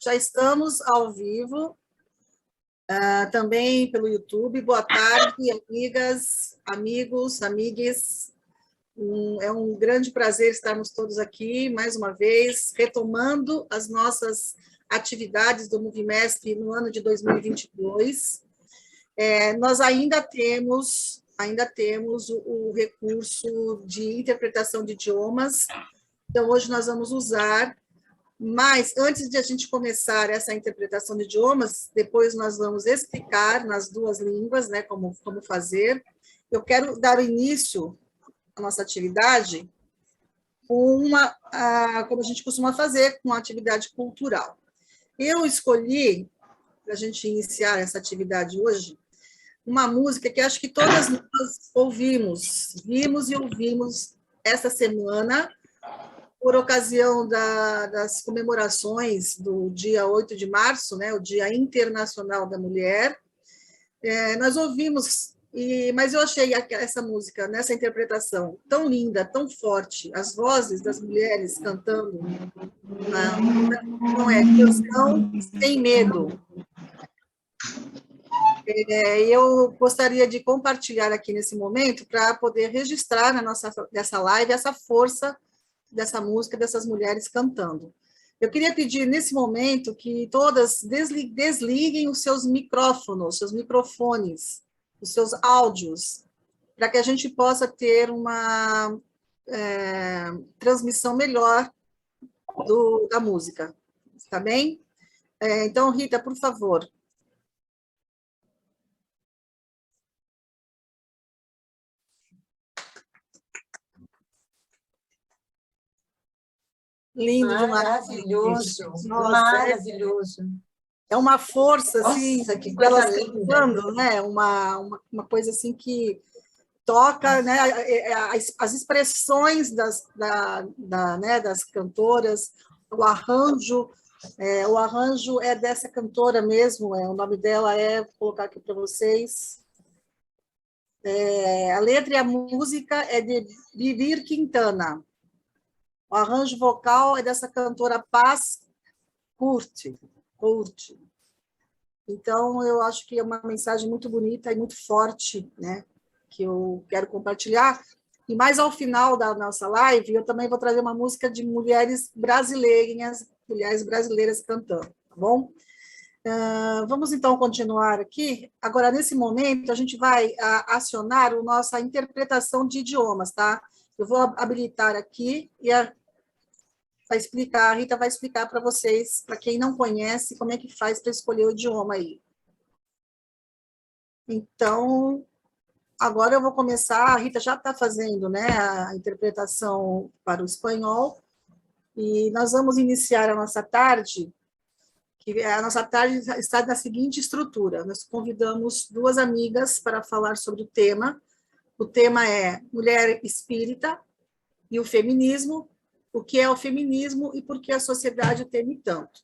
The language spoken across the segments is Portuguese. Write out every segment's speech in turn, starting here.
Já estamos ao vivo, também pelo YouTube. Boa tarde, amigas, amigos, amigues. É um grande prazer estarmos todos aqui, mais uma vez, retomando as nossas atividades do Movimesp no ano de 2022. Nós ainda temos o recurso de interpretação de idiomas, então hoje nós vamos usar. Mas, antes de a gente começar essa interpretação de idiomas, depois nós vamos explicar nas duas línguas, né, como fazer. Eu quero dar início à nossa atividade com como a gente costuma fazer, com uma atividade cultural. Eu escolhi, para a gente iniciar essa atividade hoje, uma música que acho que todas nós vimos e ouvimos essa semana, por ocasião das comemorações do dia 8 de março, né, o Dia Internacional da Mulher. Nós ouvimos, mas eu achei essa música, nessa interpretação, tão linda, tão forte, as vozes das mulheres cantando, não é canção sem medo. Eu gostaria de compartilhar aqui nesse momento para poder registrar nessa live essa força dessa música, dessas mulheres cantando. Eu queria pedir, nesse momento, que todas desliguem os seus micrófonos, seus microfones, os seus áudios, para que a gente possa ter uma transmissão melhor da música. Está bem? Então, Rita, por favor. Lindo demais. Maravilhoso, maravilhoso. É uma força, assim, que coisa linda, né? Uma coisa assim que toca, né? As expressões das cantoras, o arranjo é dessa cantora mesmo, o nome dela vou colocar aqui para vocês. A letra e a música é de Vivir Quintana. O arranjo vocal é dessa cantora Paz Curti. Então, eu acho que é uma mensagem muito bonita e muito forte, né, que eu quero compartilhar. E mais ao final da nossa live, eu também vou trazer uma música de mulheres brasileiras cantando, tá bom? Vamos, então, continuar aqui. Agora, nesse momento, a gente vai acionar a nossa interpretação de idiomas, tá? Eu vou habilitar aqui e a Rita vai explicar para vocês, para quem não conhece, como é que faz para escolher o idioma aí. Então, agora eu vou começar, a Rita já está fazendo, né, a interpretação para o espanhol, e nós vamos iniciar a nossa tarde, que a nossa tarde está na seguinte estrutura: nós convidamos duas amigas para falar sobre o tema é Mulher Espírita e o Feminismo, o que é o feminismo e por que a sociedade o teme tanto.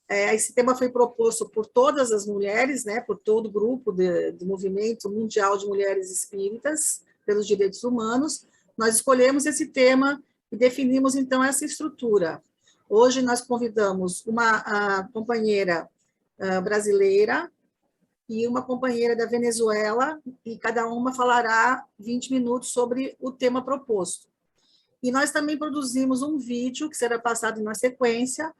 Esse tema foi proposto por todas as mulheres, né, por todo o grupo do Movimento Mundial de Mulheres Espíritas pelos Direitos Humanos. Nós escolhemos esse tema e definimos, então, essa estrutura. Hoje nós convidamos uma companheira brasileira e uma companheira da Venezuela, e cada uma falará 20 minutos sobre o tema proposto. E nós também produzimos um vídeo que será passado na sequência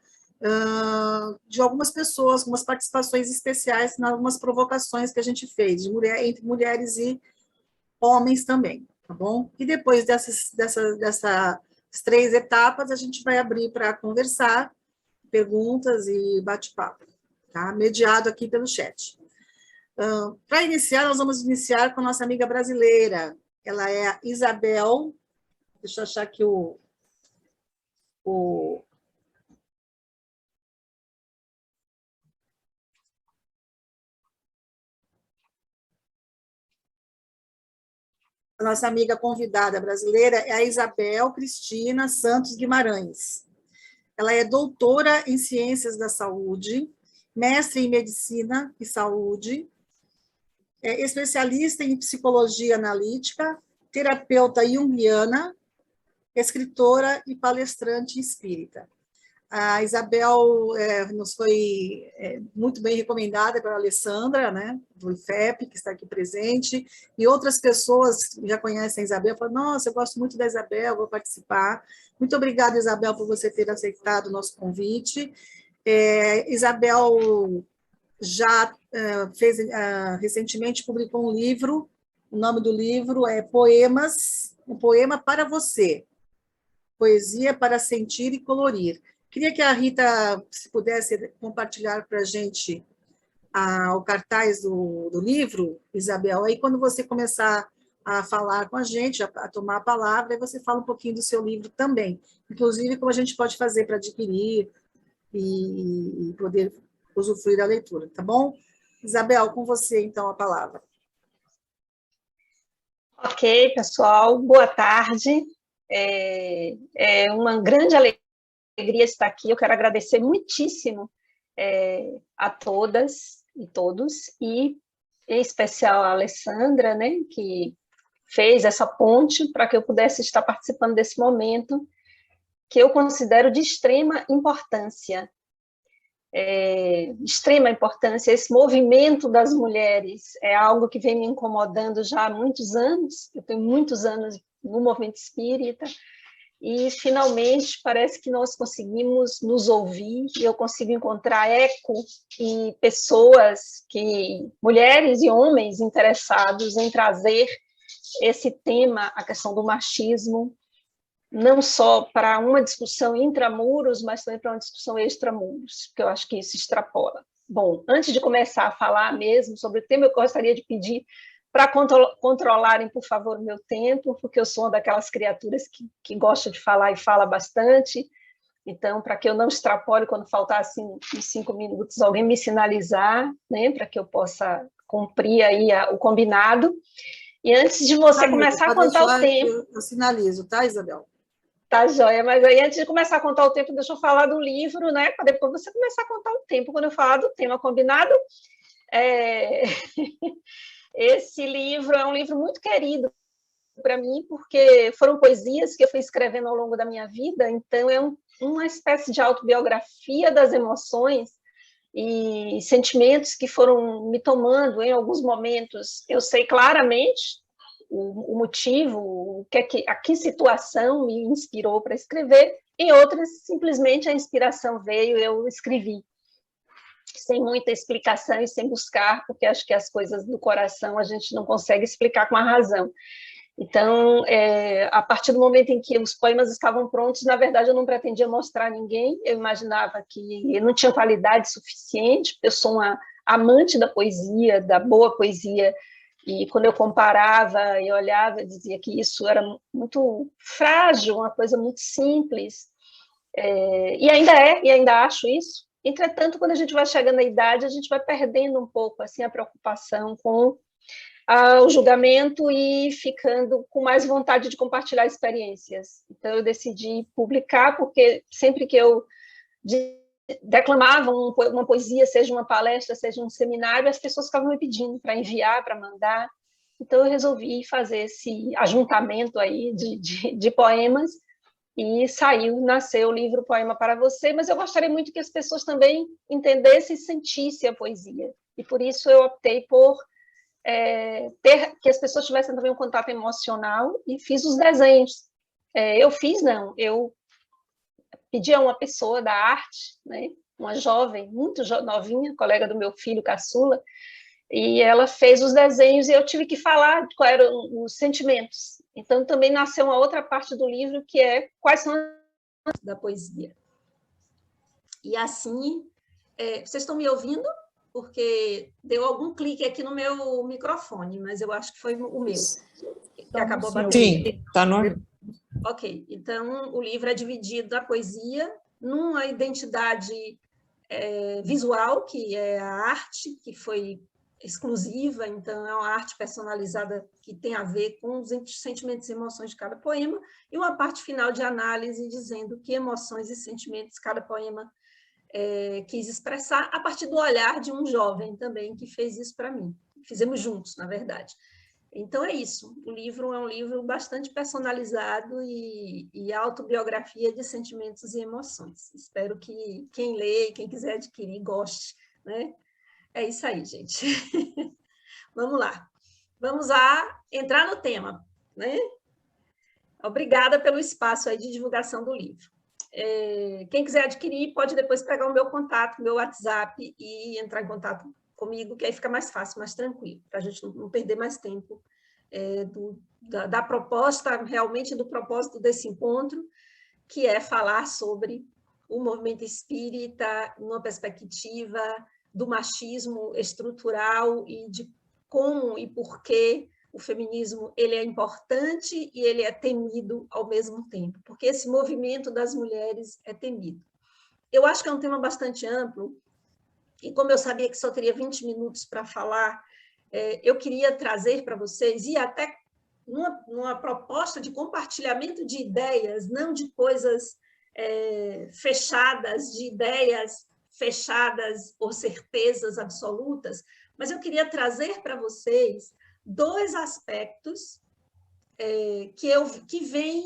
de algumas pessoas, algumas participações especiais em algumas provocações que a gente fez, entre mulheres e homens também, tá bom? E depois dessas 3 etapas, a gente vai abrir para conversar, perguntas e bate-papo, tá? Mediado aqui pelo chat. Para iniciar, nós vamos iniciar com a nossa amiga brasileira. Ela é a Isabel. Deixa eu achar aqui a nossa amiga convidada brasileira é a Isabel Cristina Santos Guimarães. Ela é doutora em Ciências da Saúde, mestre em Medicina e Saúde, é especialista em Psicologia Analítica, terapeuta junguiana, escritora e palestrante espírita. A Isabel nos foi muito bem recomendada pela Alessandra, né, do IFEP, que está aqui presente, e outras pessoas que já conhecem a Isabel, falam, nossa, eu gosto muito da Isabel, vou participar. Muito obrigada, Isabel, por você ter aceitado o nosso convite. Isabel já recentemente publicou um livro, o nome do livro é Poemas, um poema para você, poesia para sentir e colorir. Queria que a Rita, se pudesse compartilhar para a gente o cartaz do livro, Isabel, aí quando você começar a falar com a gente, a tomar a palavra, aí você fala um pouquinho do seu livro também, inclusive como a gente pode fazer para adquirir e poder usufruir da leitura, tá bom? Isabel, com você, então, a palavra. Ok, pessoal, boa tarde. É uma grande alegria estar aqui. Eu quero agradecer muitíssimo a todas e todos, e em especial a Alessandra, né, que fez essa ponte para que eu pudesse estar participando desse momento, que eu considero de extrema importância. Extrema importância. Esse movimento das mulheres é algo que vem me incomodando já há muitos anos. Eu tenho muitos anos no movimento espírita, e finalmente parece que nós conseguimos nos ouvir, e eu consigo encontrar eco em pessoas, mulheres e homens interessados em trazer esse tema, a questão do machismo, não só para uma discussão intramuros, mas também para uma discussão extramuros, porque eu acho que isso extrapola. Bom, antes de começar a falar mesmo sobre o tema, eu gostaria de pedir para controlarem, por favor, o meu tempo, porque eu sou uma daquelas criaturas que gosta de falar e fala bastante. Então, para que eu não extrapole, quando faltar assim, uns 5 minutos, alguém me sinalizar, né, para que eu possa cumprir aí o combinado. E antes de você começar a contar o tempo... Eu sinalizo, tá, Isabel? Tá, joia, mas aí antes de começar a contar o tempo, deixa eu falar do livro, né, para depois você começar a contar o tempo, quando eu falar do tema combinado. Esse livro é um livro muito querido para mim, porque foram poesias que eu fui escrevendo ao longo da minha vida, então é uma espécie de autobiografia das emoções e sentimentos que foram me tomando em alguns momentos. Eu sei claramente o motivo, a que situação me inspirou para escrever, em outras, simplesmente a inspiração veio, eu escrevi, sem muita explicação e sem buscar, porque acho que as coisas do coração a gente não consegue explicar com a razão. Então, a partir do momento em que os poemas estavam prontos, na verdade, eu não pretendia mostrar a ninguém, eu imaginava que eu não tinha qualidade suficiente, eu sou uma amante da poesia, da boa poesia, e quando eu comparava e olhava, eu dizia que isso era muito frágil, uma coisa muito simples, e ainda acho isso. Entretanto, quando a gente vai chegando à idade, a gente vai perdendo um pouco assim, a preocupação com o julgamento e ficando com mais vontade de compartilhar experiências. Então, eu decidi publicar, porque sempre que eu declamava uma poesia, seja uma palestra, seja um seminário, as pessoas ficavam me pedindo para enviar, para mandar. Então, eu resolvi fazer esse ajuntamento aí de poemas, e nasceu o livro Poema para Você, mas eu gostaria muito que as pessoas também entendessem e sentissem a poesia. E por isso eu optei por que as pessoas tivessem também um contato emocional, e fiz os desenhos. Eu pedi a uma pessoa da arte, né, uma jovem, muito novinha, colega do meu filho, caçula, e ela fez os desenhos e eu tive que falar quais eram os sentimentos. Então, também nasceu uma outra parte do livro, que é quais são as da poesia. E assim, vocês estão me ouvindo? Porque deu algum clique aqui no meu microfone, mas eu acho que foi o meu, que acabou batendo. Sim, está no... Ok, então o livro é dividido, a poesia, numa identidade visual, que é a arte, que foi exclusiva, então é uma arte personalizada que tem a ver com os sentimentos e emoções de cada poema, e uma parte final de análise dizendo que emoções e sentimentos cada poema quis expressar, a partir do olhar de um jovem também que fez isso para mim. Fizemos juntos, na verdade. Então é isso, o livro é um livro bastante personalizado e autobiografia de sentimentos e emoções. Espero que quem lê, quem quiser adquirir, goste, né? É isso aí, gente. Vamos lá. Vamos entrar no tema, né? Obrigada pelo espaço aí de divulgação do livro. Quem quiser adquirir, pode depois pegar o meu contato, meu WhatsApp, e entrar em contato comigo, que aí fica mais fácil, mais tranquilo, para a gente não perder mais tempo da proposta, realmente do propósito desse encontro, que é falar sobre o movimento espírita, numa perspectiva do machismo estrutural e de como e por que o feminismo ele é importante e ele é temido ao mesmo tempo, porque esse movimento das mulheres é temido. Eu acho que é um tema bastante amplo, e como eu sabia que só teria 20 minutos para falar, eu queria trazer para vocês, e até numa proposta de compartilhamento de ideias, não de coisas fechadas, de ideias fechadas ou certezas absolutas, mas eu queria trazer para vocês 2 aspectos que vêm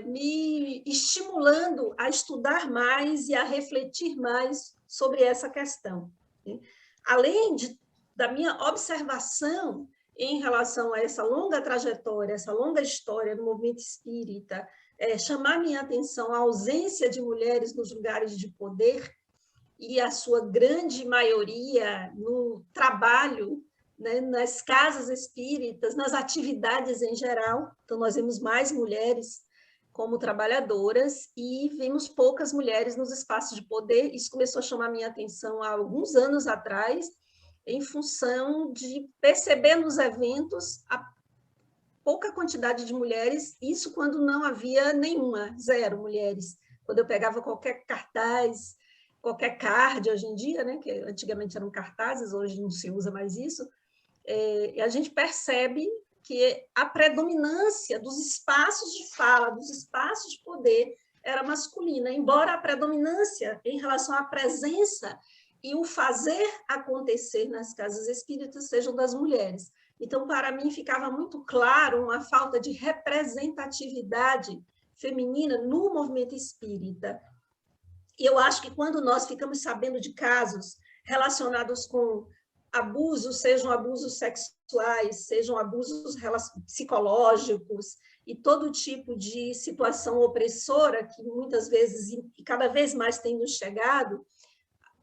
me estimulando a estudar mais e a refletir mais sobre essa questão. Né? Além da minha observação em relação a essa longa trajetória, essa longa história do movimento espírita, chamar minha atenção à ausência de mulheres nos lugares de poder e a sua grande maioria no trabalho, né, nas casas espíritas, nas atividades em geral. Então, nós vemos mais mulheres como trabalhadoras e vemos poucas mulheres nos espaços de poder. Isso começou a chamar minha atenção há alguns anos atrás, em função de perceber nos eventos a pouca quantidade de mulheres, isso quando não havia nenhuma, 0 mulheres. Quando eu pegava qualquer cartaz, qualquer card hoje em dia, né, que antigamente eram cartazes, hoje não se usa mais isso, a gente percebe que a predominância dos espaços de fala, dos espaços de poder, era masculina, embora a predominância em relação à presença e o fazer acontecer nas casas espíritas sejam das mulheres. Então, para mim, ficava muito claro uma falta de representatividade feminina no movimento espírita. E eu acho que quando nós ficamos sabendo de casos relacionados com abusos, sejam abusos sexuais, sejam abusos psicológicos e todo tipo de situação opressora que muitas vezes e cada vez mais tem nos chegado,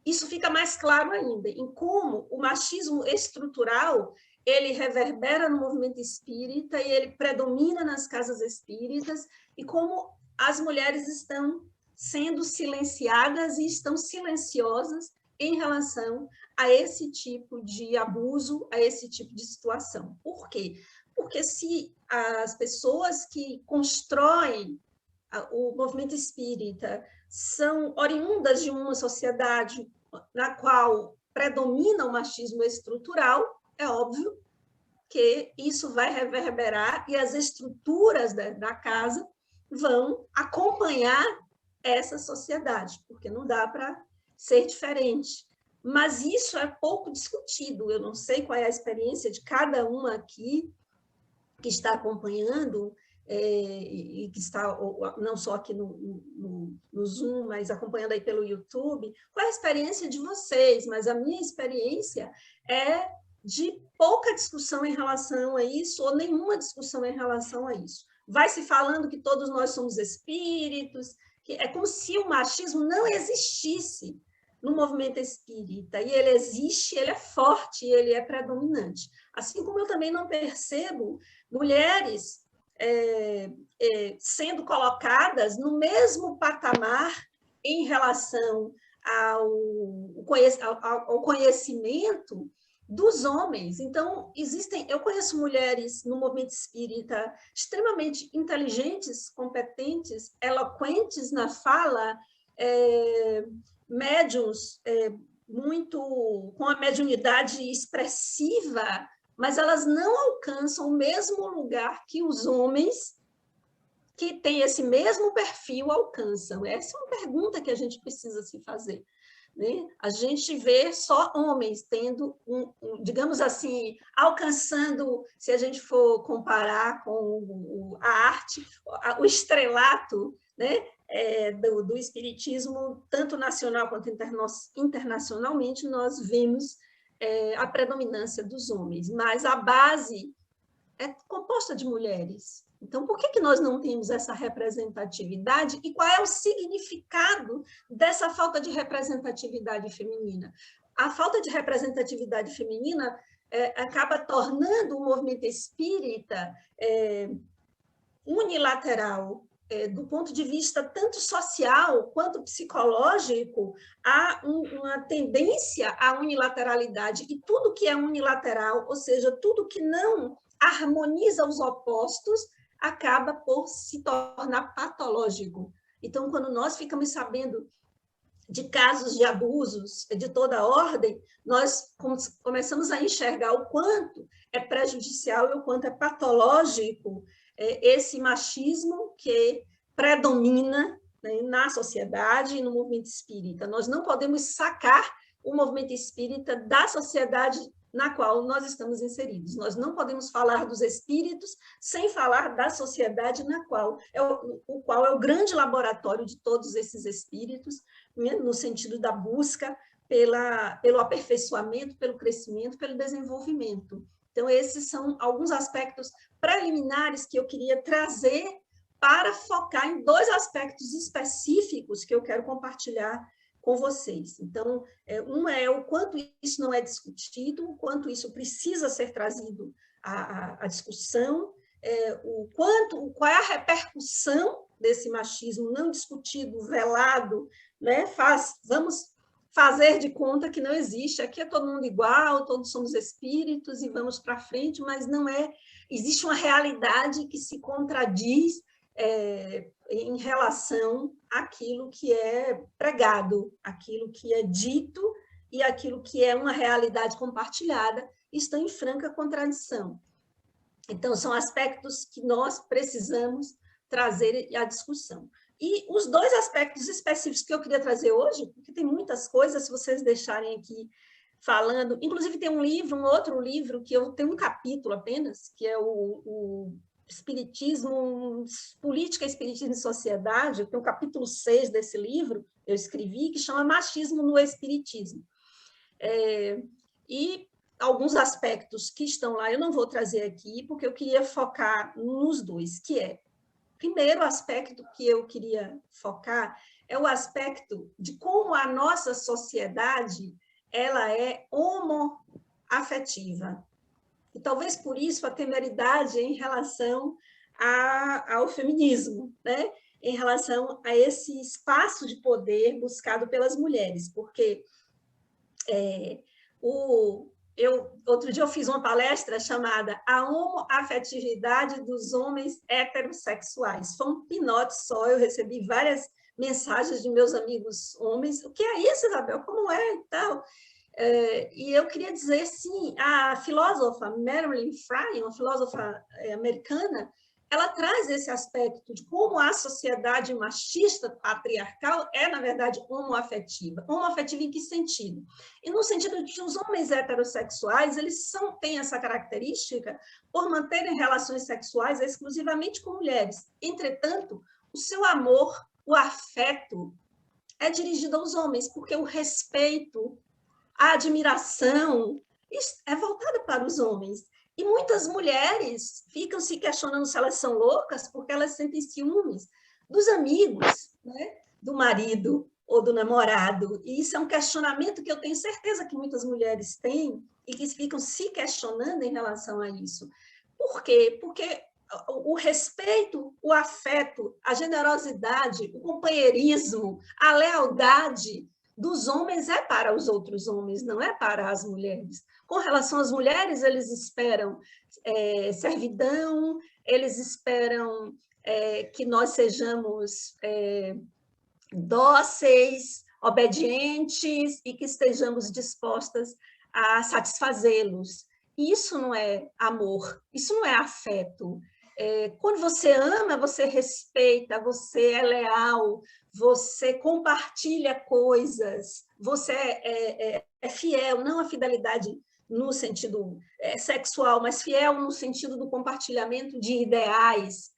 isso fica mais claro ainda, em como o machismo estrutural ele reverbera no movimento espírita e ele predomina nas casas espíritas, e como as mulheres estão sendo silenciadas e estão silenciosas em relação a esse tipo de abuso, a esse tipo de situação. Por quê? Porque se as pessoas que constroem o movimento espírita são oriundas de uma sociedade na qual predomina o machismo estrutural, é óbvio que isso vai reverberar e as estruturas da casa vão acompanhar essa sociedade, porque não dá para ser diferente. Mas isso é pouco discutido. Eu não sei qual é a experiência de cada uma aqui que está acompanhando, e que está não só aqui no Zoom, mas acompanhando aí pelo YouTube, qual é a experiência de vocês? Mas a minha experiência é de pouca discussão em relação a isso, ou nenhuma discussão em relação a isso. Vai se falando que todos nós somos espíritos, que é como se o machismo não existisse no movimento espírita, e ele existe, ele é forte, ele é predominante. Assim como eu também não percebo mulheres sendo colocadas no mesmo patamar em relação ao conhecimento dos homens. Então, eu conheço mulheres no movimento espírita extremamente inteligentes, competentes, eloquentes na fala, médiuns com a mediunidade expressiva, mas elas não alcançam o mesmo lugar que os homens que têm esse mesmo perfil alcançam. Essa é uma pergunta que a gente precisa se fazer. né? A gente vê só homens tendo, digamos assim, alcançando, se a gente for comparar com a arte, o estrelato, né? Do espiritismo, tanto nacional quanto internacionalmente, nós vemos a predominância dos homens, mas a base é composta de mulheres. Então, por que nós não temos essa representatividade e qual é o significado dessa falta de representatividade feminina? A falta de representatividade feminina acaba tornando o movimento espírita unilateral, do ponto de vista tanto social quanto psicológico, há uma tendência à unilateralidade, e tudo que é unilateral, ou seja, tudo que não harmoniza os opostos, acaba por se tornar patológico. Então, quando nós ficamos sabendo de casos de abusos de toda ordem, nós começamos a enxergar o quanto é prejudicial e o quanto é patológico esse machismo que predomina, né, na sociedade e no movimento espírita. Nós não podemos sacar o movimento espírita da sociedade na qual nós estamos inseridos. Nós não podemos falar dos espíritos sem falar da sociedade na qual o qual é o grande laboratório de todos esses espíritos, né, no sentido da busca pelo aperfeiçoamento, pelo crescimento, pelo desenvolvimento. Então, esses são alguns aspectos preliminares que eu queria trazer para focar em dois aspectos específicos que eu quero compartilhar com vocês. Então, um é o quanto isso não é discutido, o quanto isso precisa ser trazido à discussão, qual é a repercussão desse machismo não discutido, velado, né? Vamos fazer de conta que não existe. Aqui é todo mundo igual, todos somos espíritos e vamos para frente, mas não é. Existe uma realidade que se contradiz em relação àquilo que é pregado, aquilo que é dito e aquilo que é uma realidade compartilhada, estão em franca contradição. Então, são aspectos que nós precisamos trazer à discussão. E os dois aspectos específicos que eu queria trazer hoje, porque tem muitas coisas, se vocês deixarem aqui falando, inclusive tem um outro livro, que eu tenho um capítulo apenas, que é o Espiritismo, Política, Espiritismo e Sociedade. Eu tenho o capítulo 6 desse livro, eu escrevi, que chama Machismo no Espiritismo. E alguns aspectos que estão lá eu não vou trazer aqui, porque eu queria focar nos dois, que é, primeiro aspecto que eu queria focar é o aspecto de como a nossa sociedade ela é homoafetiva. E talvez por isso a temeridade em relação ao feminismo, né? Em relação a esse espaço de poder buscado pelas mulheres, porque outro dia eu fiz uma palestra chamada A Homoafetividade dos Homens Heterossexuais. Foi um pinote só, eu recebi várias mensagens de meus amigos homens. O que é isso, Isabel? Como é e tal? E eu queria dizer, sim, a filósofa Marilyn Frye, uma filósofa americana, ela traz esse aspecto de como a sociedade machista, patriarcal, na verdade, homoafetiva. Homoafetiva em que sentido? E no sentido de que os homens heterossexuais, eles têm essa característica por manterem relações sexuais exclusivamente com mulheres. Entretanto, o seu amor, o afeto, é dirigido aos homens, porque o respeito, a admiração é voltada para os homens. E muitas mulheres ficam se questionando se elas são loucas porque elas sentem ciúmes dos amigos, né? Do marido ou do namorado. E isso é um questionamento que eu tenho certeza que muitas mulheres têm e que ficam se questionando em relação a isso. Por quê? Porque o respeito, o afeto, a generosidade, o companheirismo, a lealdade dos homens é para os outros homens, não é para as mulheres. Com relação às mulheres, eles esperam servidão, eles esperam que nós sejamos dóceis, obedientes e que estejamos dispostas a satisfazê-los. Isso não é amor, isso não é afeto. Quando você ama, você respeita, você é leal, você compartilha coisas, você é fiel, não a fidelidade no sentido sexual, mas fiel no sentido do compartilhamento de ideais.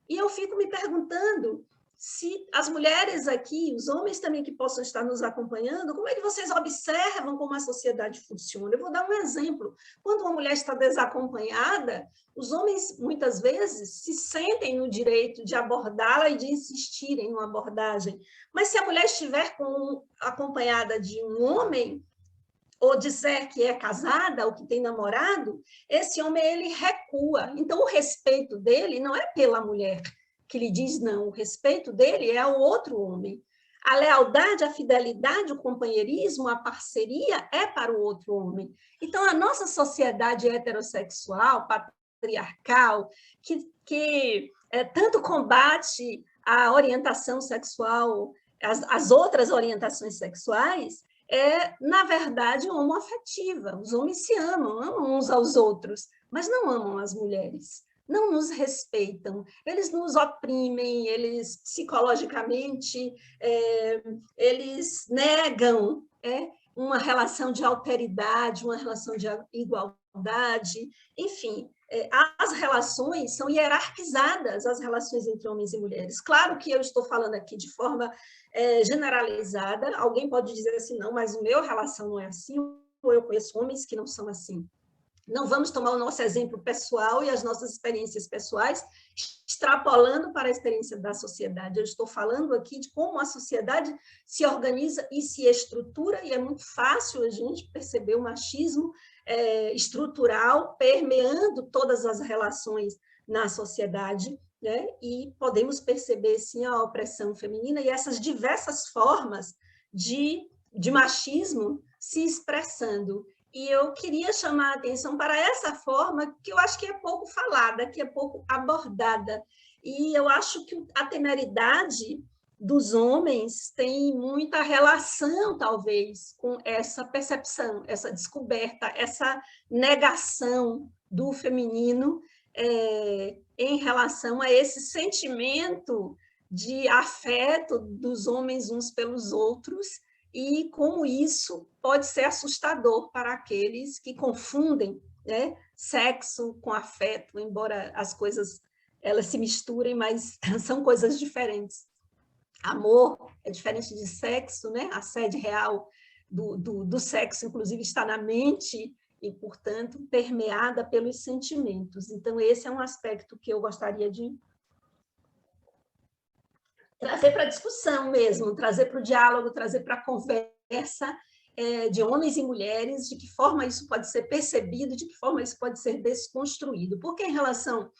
E eu fico me perguntando se as mulheres aqui, os homens também que possam estar nos acompanhando, como é que vocês observam como a sociedade funciona? Eu vou dar um exemplo. Quando uma mulher está desacompanhada, os homens, muitas vezes, se sentem no direito de abordá-la e de insistirem numa abordagem. Mas se a mulher estiver acompanhada de um homem, ou disser que é casada ou que tem namorado, esse homem ele recua. Então, o respeito dele não é pela mulher que lhe diz não, o respeito dele é ao outro homem. A lealdade, a fidelidade, o companheirismo, a parceria é para o outro homem. Então, a nossa sociedade heterossexual, patriarcal, que tanto combate a orientação sexual, as outras orientações sexuais, na verdade, homoafetiva. Os homens se amam uns aos outros, mas não amam as mulheres, não nos respeitam, eles nos oprimem, eles psicologicamente, eles negam uma relação de alteridade, uma relação de igualdade, enfim, as relações são hierarquizadas, as relações entre homens e mulheres. Claro que eu estou falando aqui de forma generalizada, alguém pode dizer assim, não, mas o meu relação não é assim, ou eu conheço homens que não são assim. Não vamos tomar o nosso exemplo pessoal e as nossas experiências pessoais, extrapolando para a experiência da sociedade. Eu estou falando aqui de como a sociedade se organiza e se estrutura, e é muito fácil a gente perceber o machismo estrutural permeando todas as relações na sociedade, né? E podemos perceber, sim, a opressão feminina e essas diversas formas de machismo se expressando. E eu queria chamar a atenção para essa forma que eu acho que é pouco falada, que é pouco abordada. E eu acho que a temeridade dos homens tem muita relação, talvez, com essa percepção, essa descoberta, essa negação do feminino em relação a esse sentimento de afeto dos homens uns pelos outros, e como isso pode ser assustador para aqueles que confundem, né, sexo com afeto, embora as coisas elas se misturem, mas são coisas diferentes. Amor é diferente de sexo, né? A sede real do sexo, inclusive, está na mente e, portanto, permeada pelos sentimentos. Então, esse é um aspecto que eu gostaria de trazer para a discussão mesmo, trazer para o diálogo, trazer para a conversa de homens e mulheres, de que forma isso pode ser percebido, de que forma isso pode ser desconstruído. Porque, em relação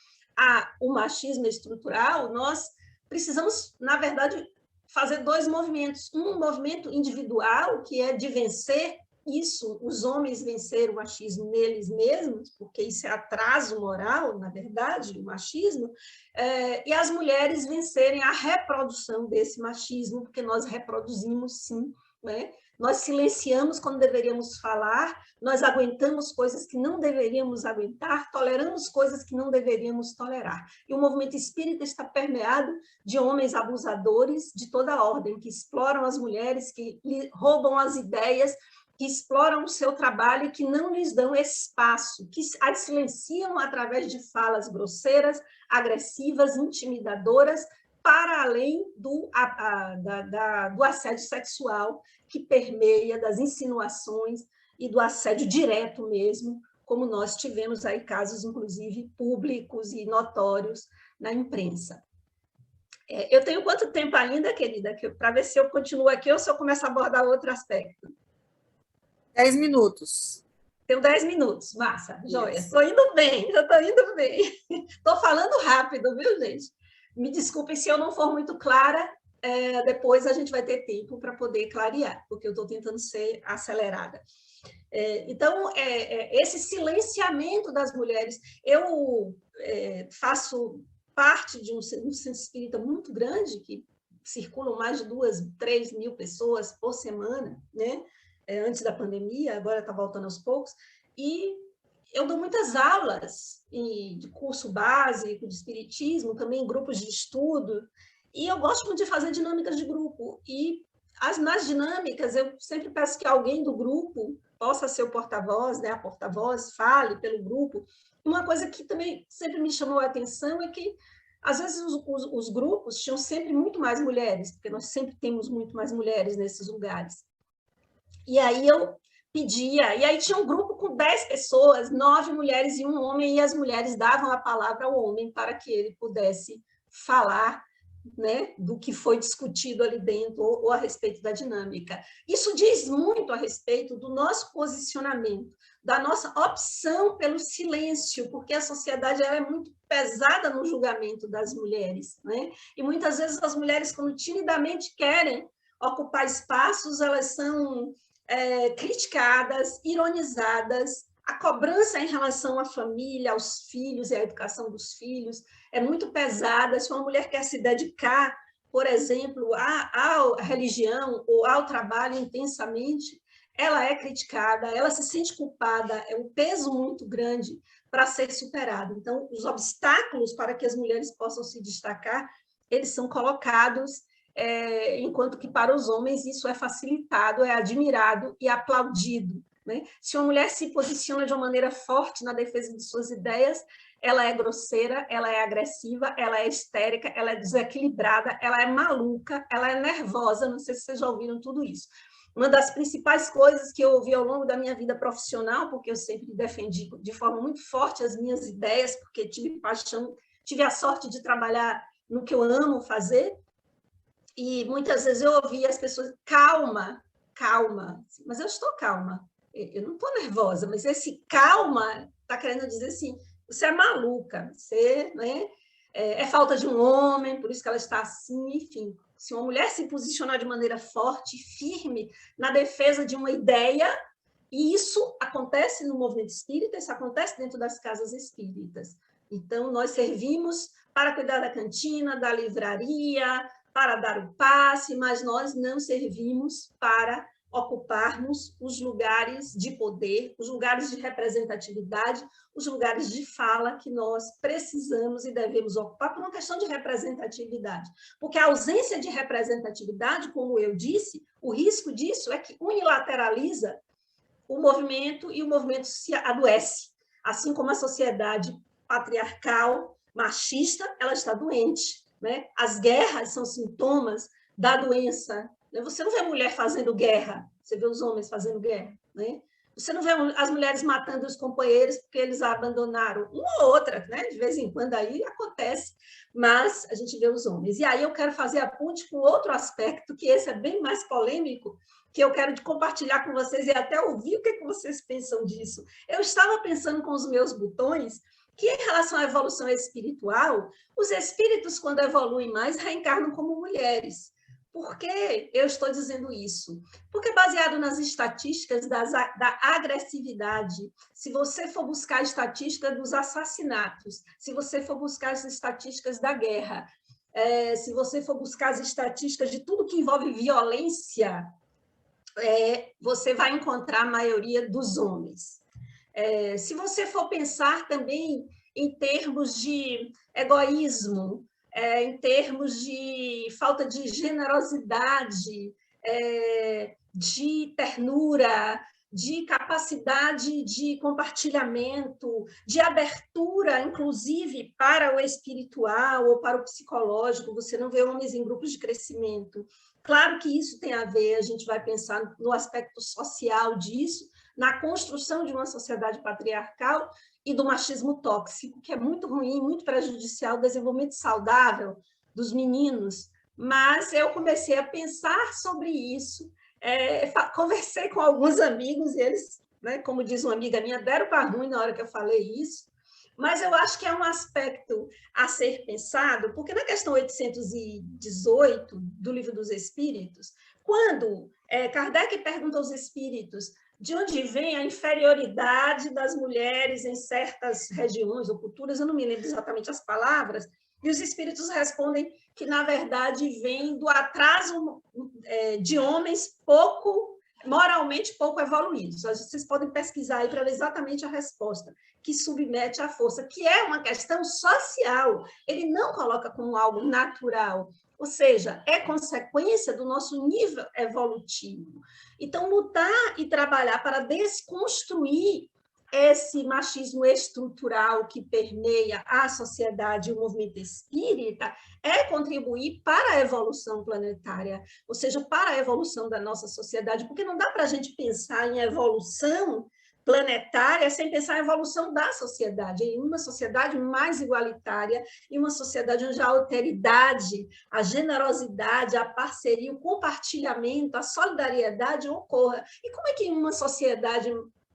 ao machismo estrutural, nós precisamos, na verdade, fazer dois movimentos. Um movimento individual, que é de vencer isso, os homens venceram o machismo neles mesmos, porque isso é atraso moral, na verdade, o machismo, e as mulheres vencerem a reprodução desse machismo, porque nós reproduzimos, sim, né? Nós silenciamos quando deveríamos falar, nós aguentamos coisas que não deveríamos aguentar, toleramos coisas que não deveríamos tolerar. E o movimento espírita está permeado de homens abusadores de toda a ordem, que exploram as mulheres, que roubam as ideias, que exploram o seu trabalho e que não lhes dão espaço, que as silenciam através de falas grosseiras, agressivas, intimidadoras, para além do assédio sexual que permeia, das insinuações e do assédio direto mesmo, como nós tivemos aí casos, inclusive, públicos e notórios na imprensa. Eu tenho quanto tempo ainda, querida, para ver se eu continuo aqui ou se eu começo a abordar outro aspecto? 10 minutos. Tenho 10 minutos, massa, joia. Estou indo bem, eu estou indo bem. Estou falando rápido, viu, gente? Me desculpem se eu não for muito clara, depois a gente vai ter tempo para poder clarear, porque eu estou tentando ser acelerada. Então, esse silenciamento das mulheres, eu faço parte de um centro espírita muito grande, que circulam mais de 2.000, 3.000 pessoas por semana, né? Antes da pandemia, agora está voltando aos poucos, e eu dou muitas aulas de curso básico de espiritismo, também em grupos de estudo, e eu gosto muito de fazer dinâmicas de grupo. E nas dinâmicas, eu sempre peço que alguém do grupo possa ser o porta-voz, né, a porta-voz, fale pelo grupo. Uma coisa que também sempre me chamou a atenção é que, às vezes, os grupos tinham sempre muito mais mulheres, porque nós sempre temos muito mais mulheres nesses lugares. E aí eu pedia, e aí tinha um grupo com 10 pessoas, 9 mulheres e um homem, e as mulheres davam a palavra ao homem para que ele pudesse falar, né, do que foi discutido ali dentro, ou a respeito da dinâmica. Isso diz muito a respeito do nosso posicionamento, da nossa opção pelo silêncio, porque a sociedade ela é muito pesada no julgamento das mulheres, né? E muitas vezes as mulheres, quando timidamente querem ocupar espaços, elas são criticadas, ironizadas. A cobrança em relação à família, aos filhos e à educação dos filhos é muito pesada. Se uma mulher quer se dedicar, por exemplo, à religião ou ao trabalho intensamente, ela é criticada, ela se sente culpada, é um peso muito grande para ser superado. Então, os obstáculos para que as mulheres possam se destacar, eles são colocados, enquanto que para os homens isso é facilitado, é admirado e aplaudido, né? Se uma mulher se posiciona de uma maneira forte na defesa de suas ideias, ela é grosseira, ela é agressiva, ela é histérica, ela é desequilibrada, ela é maluca, ela é nervosa. Não sei se vocês já ouviram tudo isso. Uma das principais coisas que eu ouvi ao longo da minha vida profissional, porque eu sempre defendi de forma muito forte as minhas ideias, porque tive paixão, tive a sorte de trabalhar no que eu amo fazer, e muitas vezes eu ouvia as pessoas, calma, calma, mas eu estou calma, eu não estou nervosa, mas esse calma está querendo dizer assim, você é maluca, você, né, é falta de um homem, por isso que ela está assim, enfim. Se uma mulher se posicionar de maneira forte, firme, na defesa de uma ideia, e isso acontece no movimento espírita, isso acontece dentro das casas espíritas. Então, nós servimos para cuidar da cantina, da livraria, para dar o passe, mas nós não servimos para ocuparmos os lugares de poder, os lugares de representatividade, os lugares de fala que nós precisamos e devemos ocupar por uma questão de representatividade. Porque a ausência de representatividade, como eu disse, o risco disso é que unilateraliza o movimento e o movimento se adoece. Assim como a sociedade patriarcal, machista, ela está doente, né? As guerras são sintomas da doença. Você não vê mulher fazendo guerra, você vê os homens fazendo guerra, né? Você não vê as mulheres matando os companheiros porque eles a abandonaram, uma ou outra, né? De vez em quando aí acontece, mas a gente vê os homens. E aí eu quero fazer a ponte com outro aspecto, que esse é bem mais polêmico, que eu quero compartilhar com vocês e até ouvir o que vocês pensam disso. Eu estava pensando com os meus botões que, em relação à evolução espiritual, os espíritos, quando evoluem mais, reencarnam como mulheres. Por que eu estou dizendo isso? Porque, baseado nas estatísticas da agressividade, se você for buscar a estatística dos assassinatos, se você for buscar as estatísticas da guerra, se você for buscar as estatísticas de tudo que envolve violência, você vai encontrar a maioria dos homens. Se você for pensar também em termos de egoísmo, em termos de falta de generosidade, de ternura, de capacidade de compartilhamento, de abertura, inclusive, para o espiritual ou para o psicológico, você não vê homens em grupos de crescimento. Claro que isso tem a ver, a gente vai pensar no aspecto social disso, na construção de uma sociedade patriarcal e do machismo tóxico, que é muito ruim, muito prejudicial ao desenvolvimento saudável dos meninos. Mas eu comecei a pensar sobre isso, conversei com alguns amigos, e eles, né, como diz uma amiga minha, deram para ruim na hora que eu falei isso, mas eu acho que é um aspecto a ser pensado, porque na questão 818 do Livro dos Espíritos, quando Kardec pergunta aos espíritos de onde vem a inferioridade das mulheres em certas regiões ou culturas, eu não me lembro exatamente as palavras, e os espíritos respondem que, na verdade, vem do atraso de homens pouco moralmente pouco evoluídos. Vocês podem pesquisar aí para ver exatamente a resposta, que submete à força, que é uma questão social. Ele não coloca como algo natural, ou seja, é consequência do nosso nível evolutivo. Então, lutar e trabalhar para desconstruir esse machismo estrutural que permeia a sociedade e o movimento espírita é contribuir para a evolução planetária, ou seja, para a evolução da nossa sociedade, porque não dá para a gente pensar em evolução planetária sem pensar em evolução da sociedade, em uma sociedade mais igualitária, em uma sociedade onde a alteridade, a generosidade, a parceria, o compartilhamento, a solidariedade ocorra. E como é que em uma sociedade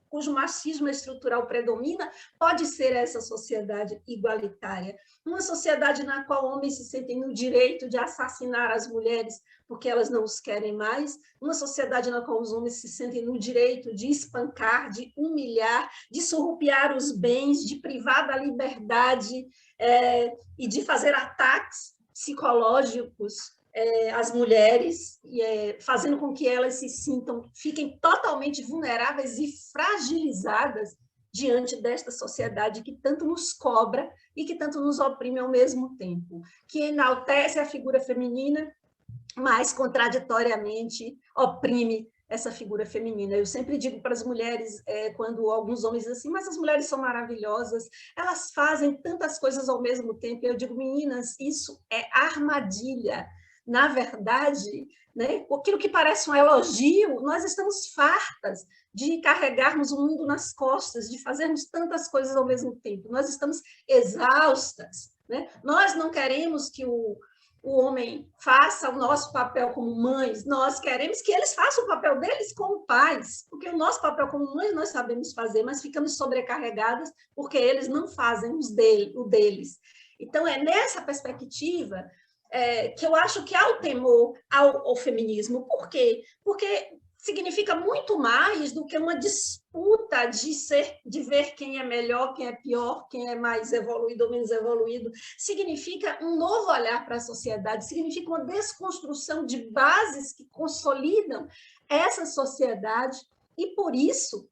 cujo machismo estrutural predomina, pode ser essa sociedade igualitária. Uma sociedade na qual homens se sentem no direito de assassinar as mulheres porque elas não os querem mais, uma sociedade na qual os homens se sentem no direito de espancar, de humilhar, de surrupiar os bens, de privar da liberdade e de fazer ataques psicológicos as mulheres, fazendo com que elas se sintam, fiquem totalmente vulneráveis e fragilizadas diante desta sociedade que tanto nos cobra e que tanto nos oprime ao mesmo tempo, que enaltece a figura feminina, mas contraditoriamente oprime essa figura feminina. Eu sempre digo para as mulheres, quando alguns homens dizem assim, mas as mulheres são maravilhosas, elas fazem tantas coisas ao mesmo tempo. Eu digo, meninas, isso é armadilha. Na verdade, né, aquilo que parece um elogio, nós estamos fartas de carregarmos o mundo nas costas, de fazermos tantas coisas ao mesmo tempo. Nós estamos exaustas. Né? Nós não queremos que o homem faça o nosso papel como mães, nós queremos que eles façam o papel deles como pais, porque o nosso papel como mães nós sabemos fazer, mas ficamos sobrecarregadas porque eles não fazem o deles. Então, é nessa perspectiva que eu acho que há o temor ao feminismo. Por quê? Porque significa muito mais do que uma disputa de ver quem é melhor, quem é pior, quem é mais evoluído ou menos evoluído. Significa um novo olhar para a sociedade, significa uma desconstrução de bases que consolidam essa sociedade, e por isso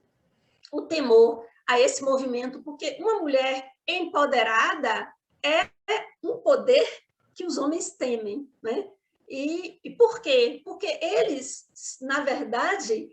o temor a esse movimento, porque uma mulher empoderada é um poder que os homens temem, né? E por quê? Porque eles, na verdade,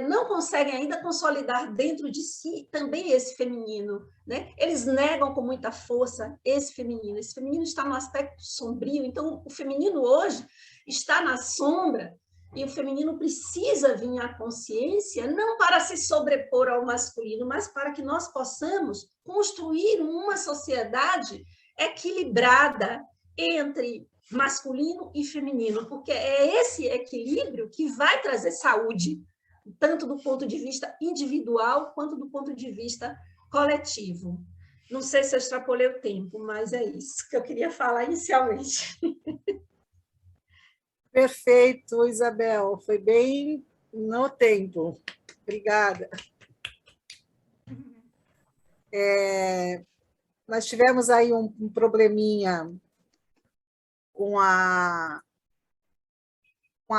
não conseguem ainda consolidar dentro de si também esse feminino, né? Eles negam com muita força esse feminino. Esse feminino está no aspecto sombrio, então o feminino hoje está na sombra, e o feminino precisa vir à consciência, não para se sobrepor ao masculino, mas para que nós possamos construir uma sociedade equilibrada entre masculino e feminino, porque é esse equilíbrio que vai trazer saúde, tanto do ponto de vista individual quanto do ponto de vista coletivo. Não sei se eu extrapolei o tempo, mas é isso que eu queria falar inicialmente. Perfeito, Isabel, foi bem no tempo. Obrigada. Nós tivemos aí um probleminha com a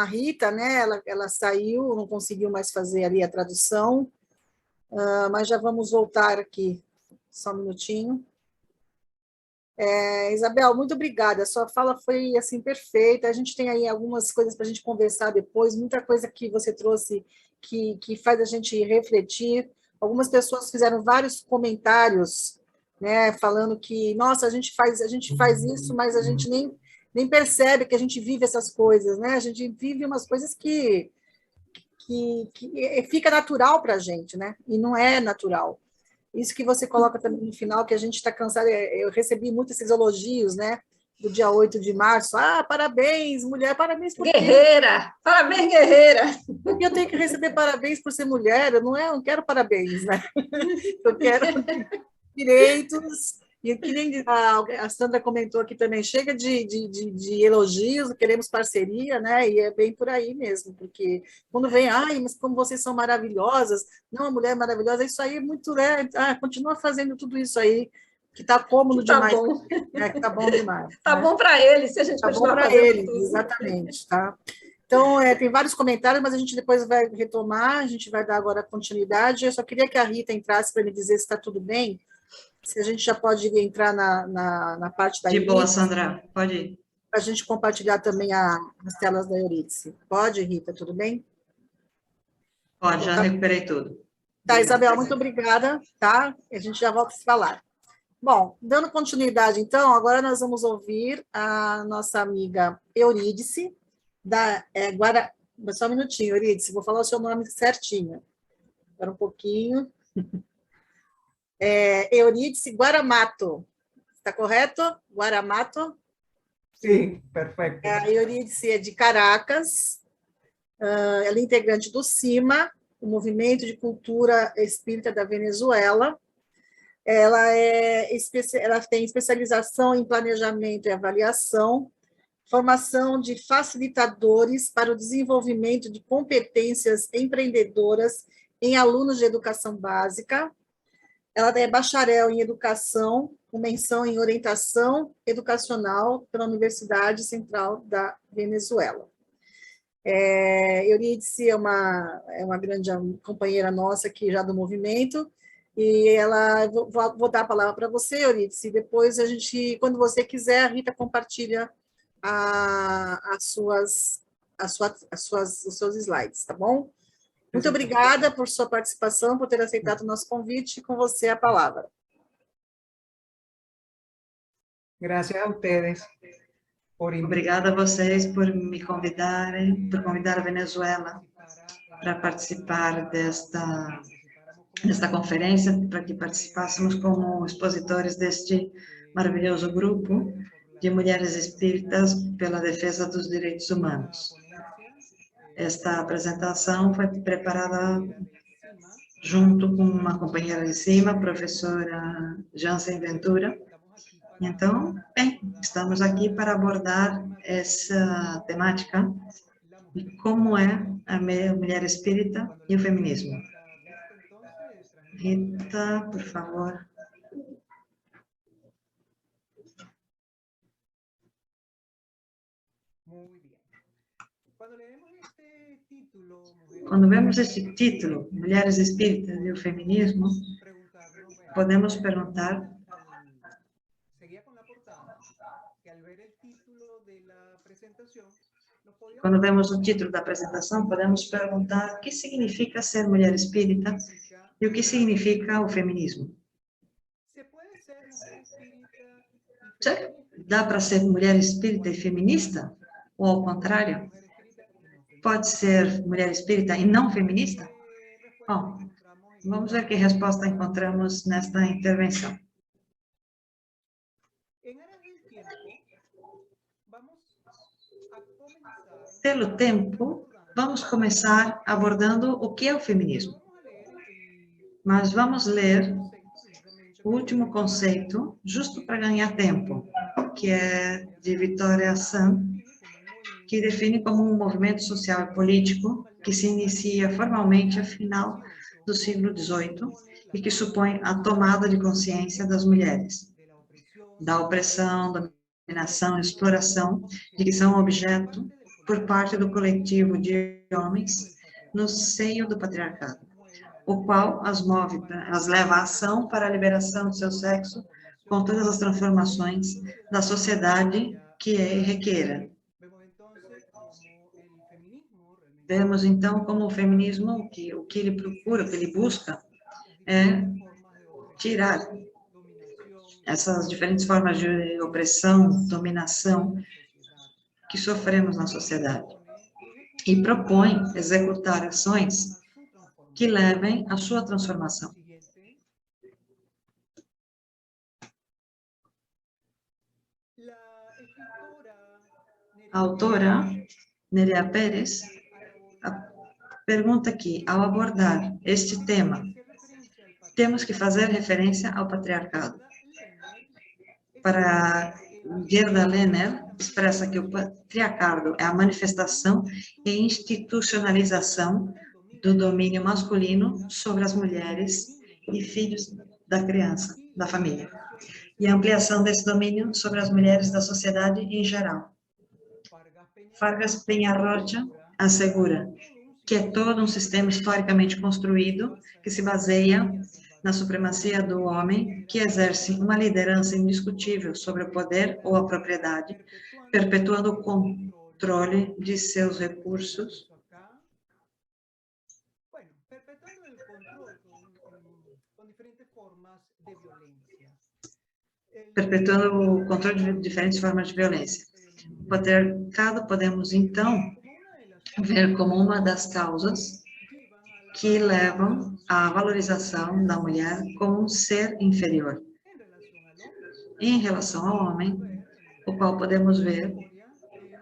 Rita, né? Ela saiu, não conseguiu mais fazer ali a tradução, mas já vamos voltar aqui, só um minutinho. Isabel, muito obrigada, a sua fala foi assim perfeita, a gente tem aí algumas coisas para a gente conversar depois, muita coisa que você trouxe que faz a gente refletir. Algumas pessoas fizeram vários comentários, né, falando que, nossa, a gente faz isso, mas a gente nem percebe que a gente vive essas coisas, né? A gente vive umas coisas que fica natural para a gente, né? E não é natural. Isso que você coloca também no final, que a gente está cansado, eu recebi muitos esses elogios, né? Do dia 8 de março, parabéns, mulher, parabéns por guerreira, parabéns, guerreira. Porque eu tenho que receber parabéns por ser mulher, eu não quero parabéns, né? Eu quero direitos. E que nem a Sandra comentou aqui também, chega de elogios, queremos parceria, né? E é bem por aí mesmo, porque quando vem, mas como vocês são maravilhosas, não, a mulher maravilhosa, isso aí é muito, né? Continua fazendo tudo isso aí, que está cômodo demais. Bom. Que está bom demais. Está bom para eles, se a gente continuar fazendo. Está bom para eles, exatamente, tá? Então, tem vários comentários, mas a gente depois vai retomar, a gente vai dar agora continuidade. Eu só queria que a Rita entrasse para me dizer se está tudo bem, se a gente já pode entrar na parte da De boa, Eurídice, Sandra, pode ir. para a gente compartilhar também as telas da Eurídice. Pode, Rita, tudo bem? Pode, já recuperei tudo. Tá, Obrigada. Isabel, muito obrigada, tá? A gente já volta a se falar. Bom, dando continuidade, então, agora nós vamos ouvir a nossa amiga Eurídice, Só um minutinho, Eurídice, vou falar o seu nome certinho. Espera um pouquinho. Eurídice Guaramato. Está correto? Guaramato? Sim, perfeito. A Eurídice é de Caracas, ela é integrante do CIMA, o Movimento de Cultura Espírita da Venezuela. Ela tem especialização em planejamento e avaliação, formação de facilitadores para o desenvolvimento de competências empreendedoras em alunos de educação básica. Ela é bacharel em educação, com menção em orientação educacional pela Universidade Central da Venezuela. Eurídice é uma grande companheira nossa aqui já do movimento, e vou dar a palavra para você, Eurídice, e depois quando você quiser, a Rita compartilha os seus slides, tá bom? Muito obrigada por sua participação, por ter aceitado o nosso convite. Com você a palavra. Gracias a ustedes por Obrigada a vocês por me convidarem, por convidar a Venezuela para participar desta conferência, para que participássemos como expositores deste maravilhoso grupo de mulheres espíritas pela defesa dos direitos humanos. Esta apresentação foi preparada junto com uma companheira de cima, a professora Jansen Ventura. Então, bem, estamos aqui para abordar essa temática de como é a mulher espírita e o feminismo. Rita, por favor. Quando vemos este título, Mulheres Espíritas e o Feminismo, podemos perguntar Quando vemos o título da apresentação, podemos perguntar o que significa ser mulher espírita e o que significa o feminismo. Dá para ser mulher espírita e feminista? Ou ao contrário? Pode ser mulher espírita e não feminista? Bom, vamos ver que resposta encontramos nesta intervenção. Pelo tempo, vamos começar abordando o que é o feminismo. Mas vamos ler o último conceito, justo para ganhar tempo, que é de Victoria Sun, que define como um movimento social e político que se inicia formalmente ao final do século XVIII e que supõe a tomada de consciência das mulheres, da opressão, dominação e exploração de que são objeto por parte do coletivo de homens no seio do patriarcado, o qual as leva à ação para a liberação do seu sexo com todas as transformações da sociedade que requeira. Vemos, então, como o feminismo, o que ele procura, o que ele busca, é tirar essas diferentes formas de opressão, dominação que sofremos na sociedade e propõe executar ações que levem à sua transformação. A autora, Nerea Pérez, pergunta que, ao abordar este tema, temos que fazer referência ao patriarcado. Para Gerda Lerner, expressa que o patriarcado é a manifestação e institucionalização do domínio masculino sobre as mulheres e filhos da criança, da família, e a ampliação desse domínio sobre as mulheres da sociedade em geral. Vargas Peñarroya assegura que é todo um sistema historicamente construído que se baseia na supremacia do homem, que exerce uma liderança indiscutível sobre o poder ou a propriedade, perpetuando o controle de seus recursos, perpetuando o controle de diferentes formas de violência. O patriarcado podemos, então, ver como uma das causas que levam à valorização da mulher como um ser inferior. Em relação ao homem, o qual podemos ver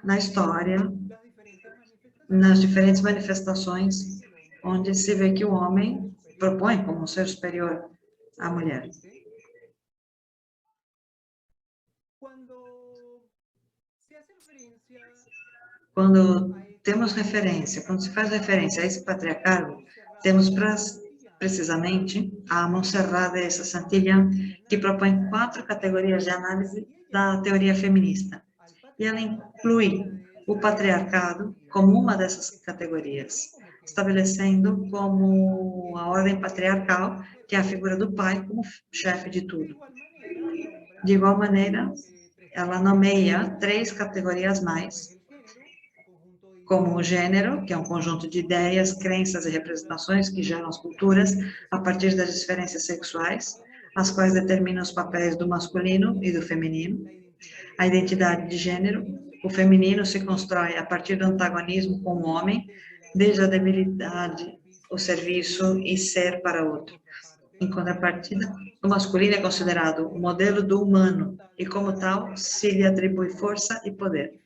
na história, nas diferentes manifestações, onde se vê que o homem propõe como um ser superior à mulher. Quando temos referência, quando se faz referência a esse patriarcado, temos precisamente a Montserrat de Santillán, que propõe 4 categorias de análise da teoria feminista. E ela inclui o patriarcado como uma dessas categorias, estabelecendo como a ordem patriarcal, que é a figura do pai como chefe de tudo. De igual maneira, ela nomeia 3 categorias mais, como o gênero, que é um conjunto de ideias, crenças e representações que geram as culturas a partir das diferenças sexuais, as quais determinam os papéis do masculino e do feminino. A identidade de gênero, o feminino se constrói a partir do antagonismo com o homem, desde a debilidade, o serviço e ser para outro. Em contrapartida, o masculino é considerado o modelo do humano e, como tal, se lhe atribui força e poder.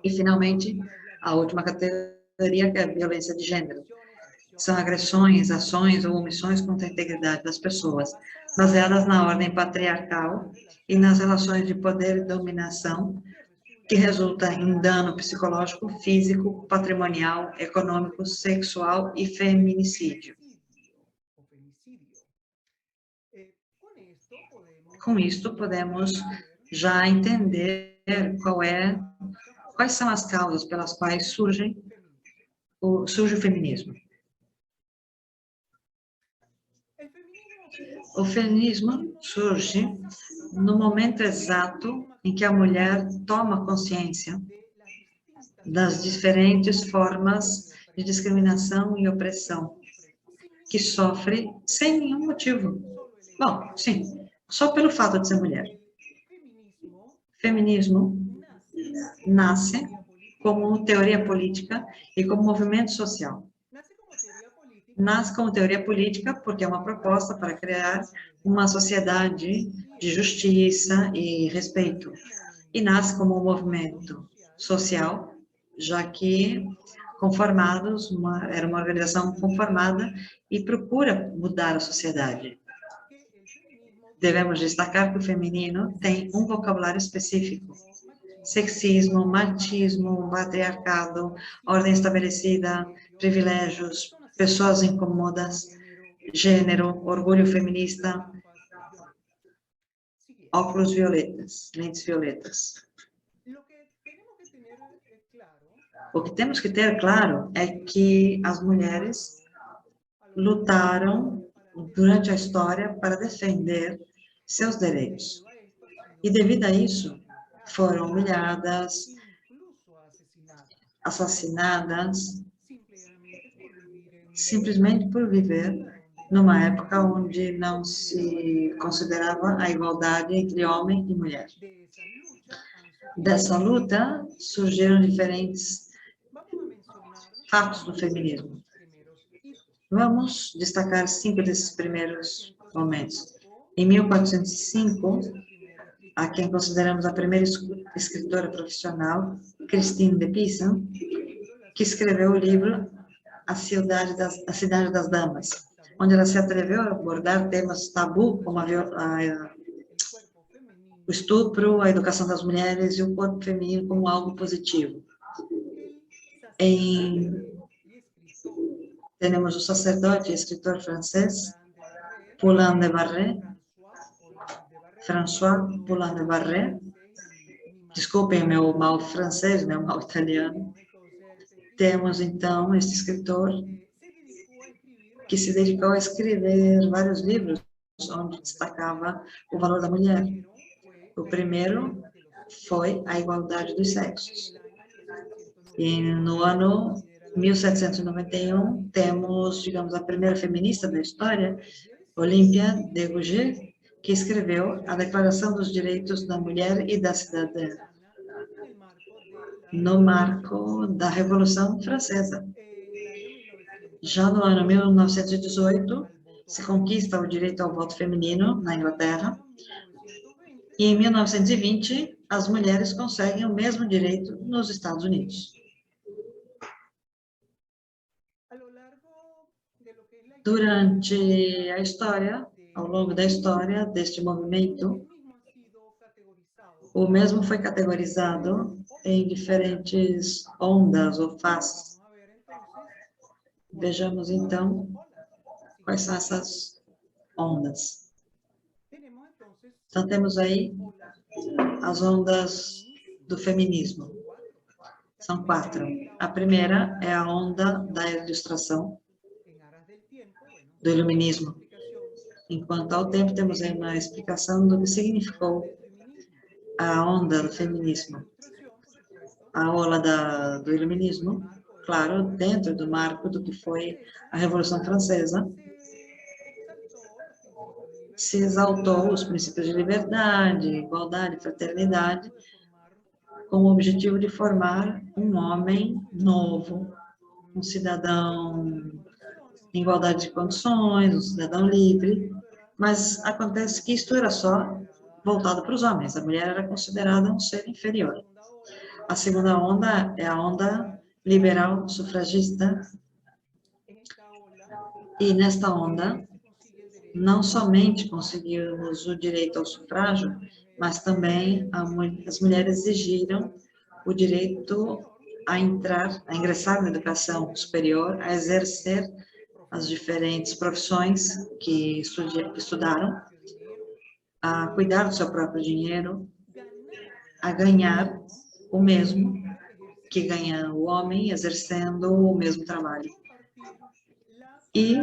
E, finalmente, a última categoria, que é a violência de gênero. São agressões, ações ou omissões contra a integridade das pessoas, baseadas na ordem patriarcal e nas relações de poder e dominação, que resulta em dano psicológico, físico, patrimonial, econômico, sexual e feminicídio. Com isto, podemos já entender quais são as causas pelas quais surge o feminismo. O feminismo surge no momento exato em que a mulher toma consciência das diferentes formas de discriminação e opressão que sofre sem nenhum motivo. Bom, sim, só pelo fato de ser mulher. Feminismo nasce como teoria política e como movimento social. Nasce como teoria política porque é uma proposta para criar uma sociedade de justiça e respeito. E nasce como um movimento social, já que era uma organização conformada e procura mudar a sociedade. Devemos destacar que o feminino tem um vocabulário específico. Sexismo, machismo, patriarcado, ordem estabelecida, privilégios, pessoas incômodas, gênero, orgulho feminista, óculos violetas, lentes violetas. O que temos que ter claro é que as mulheres lutaram durante a história para defender seus direitos. E devido a isso, foram humilhadas, assassinadas, simplesmente por viver numa época onde não se considerava a igualdade entre homem e mulher. Dessa luta surgiram diferentes fatos do feminismo. Vamos destacar 5 desses primeiros momentos. Em 1405, a quem consideramos a primeira escritora profissional, Christine de Pizan, que escreveu o livro A Cidade das Damas, onde ela se atreveu a abordar temas tabu, como o estupro, a educação das mulheres e o corpo feminino como algo positivo. Temos o sacerdote e escritor francês, François Poullain de Barré, desculpem meu mal francês, meu mal italiano, Temos, então, este escritor que se dedicou a escrever vários livros onde destacava o valor da mulher. O primeiro foi A Igualdade dos Sexos. E no ano 1791, temos, digamos, a primeira feminista da história, Olímpia de Gouges, que escreveu a Declaração dos Direitos da Mulher e da Cidadã, no marco da Revolução Francesa. Já no ano 1918, se conquista o direito ao voto feminino na Inglaterra, e em 1920, as mulheres conseguem o mesmo direito nos Estados Unidos. Durante a história, ao longo da história deste movimento, o mesmo foi categorizado em diferentes ondas ou faces. Vejamos, então, quais são essas ondas. Então, temos aí as ondas do feminismo. São 4. A primeira é a onda da ilustração, do iluminismo. Enquanto ao tempo, temos aí uma explicação do que significou a onda do feminismo. A ola do iluminismo, claro, dentro do marco do que foi a Revolução Francesa, se exaltou os princípios de liberdade, igualdade, fraternidade, com o objetivo de formar um homem novo, um cidadão em igualdade de condições, um cidadão livre, mas acontece que isto era só voltado para os homens, a mulher era considerada um ser inferior. A segunda onda é a onda liberal sufragista, e nesta onda, não somente conseguimos o direito ao sufrágio, mas também as mulheres exigiram o direito a ingressar na educação superior, a exercer as diferentes profissões que estudaram, a cuidar do seu próprio dinheiro, a ganhar o mesmo que ganha o homem, exercendo o mesmo trabalho. E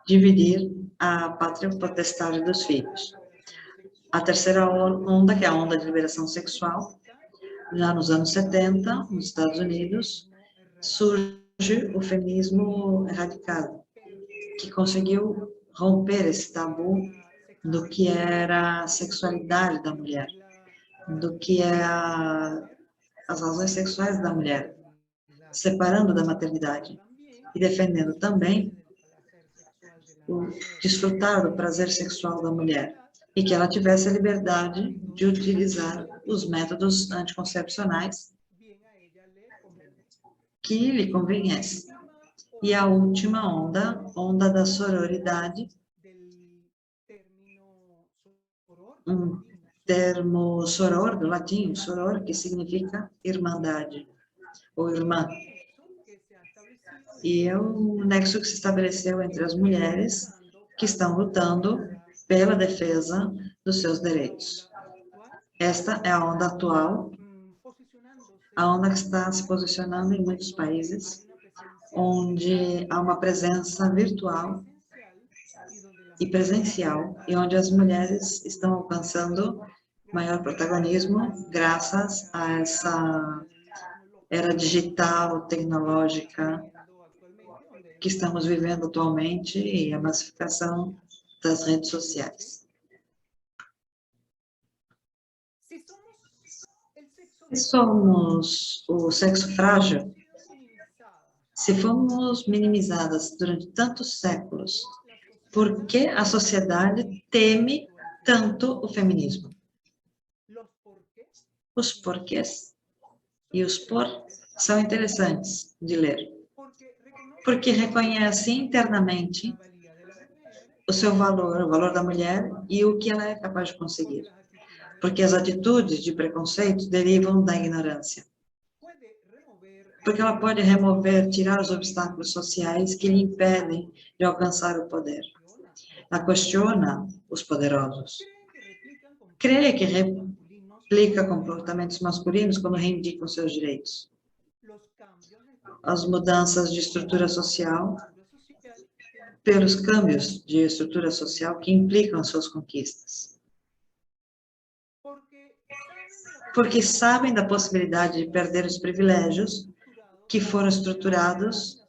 dividir a pátria potestade dos filhos. A terceira onda, que é a onda de liberação sexual, já nos anos 70, nos Estados Unidos, surge o feminismo radicado, que conseguiu romper esse tabu do que era a sexualidade da mulher, do que é as razões sexuais da mulher, separando da maternidade e defendendo também o desfrutar do prazer sexual da mulher e que ela tivesse a liberdade de utilizar os métodos anticoncepcionais que lhe convenhesse. E a última onda da sororidade, um termo soror, do latim, soror, que significa irmandade, ou irmã. E é um nexo que se estabeleceu entre as mulheres que estão lutando pela defesa dos seus direitos. Esta é a onda atual, a onda que está se posicionando em muitos países, onde há uma presença virtual e presencial, e onde as mulheres estão alcançando maior protagonismo graças a essa era digital, tecnológica, que estamos vivendo atualmente e a massificação das redes sociais. Se somos o sexo frágil, se fomos minimizadas durante tantos séculos, por que a sociedade teme tanto o feminismo? Os porquês e os por são interessantes de ler, porque reconhece internamente o seu valor, o valor da mulher e o que ela é capaz de conseguir. Porque as atitudes de preconceito derivam da ignorância. Porque ela pode remover, tirar os obstáculos sociais que lhe impedem de alcançar o poder. Ela questiona os poderosos. Crê que replica comportamentos masculinos quando reivindica os seus direitos. as mudanças de estrutura social, pelos câmbios de estrutura social que implicam suas conquistas. Porque sabem da possibilidade de perder os privilégios que foram estruturados,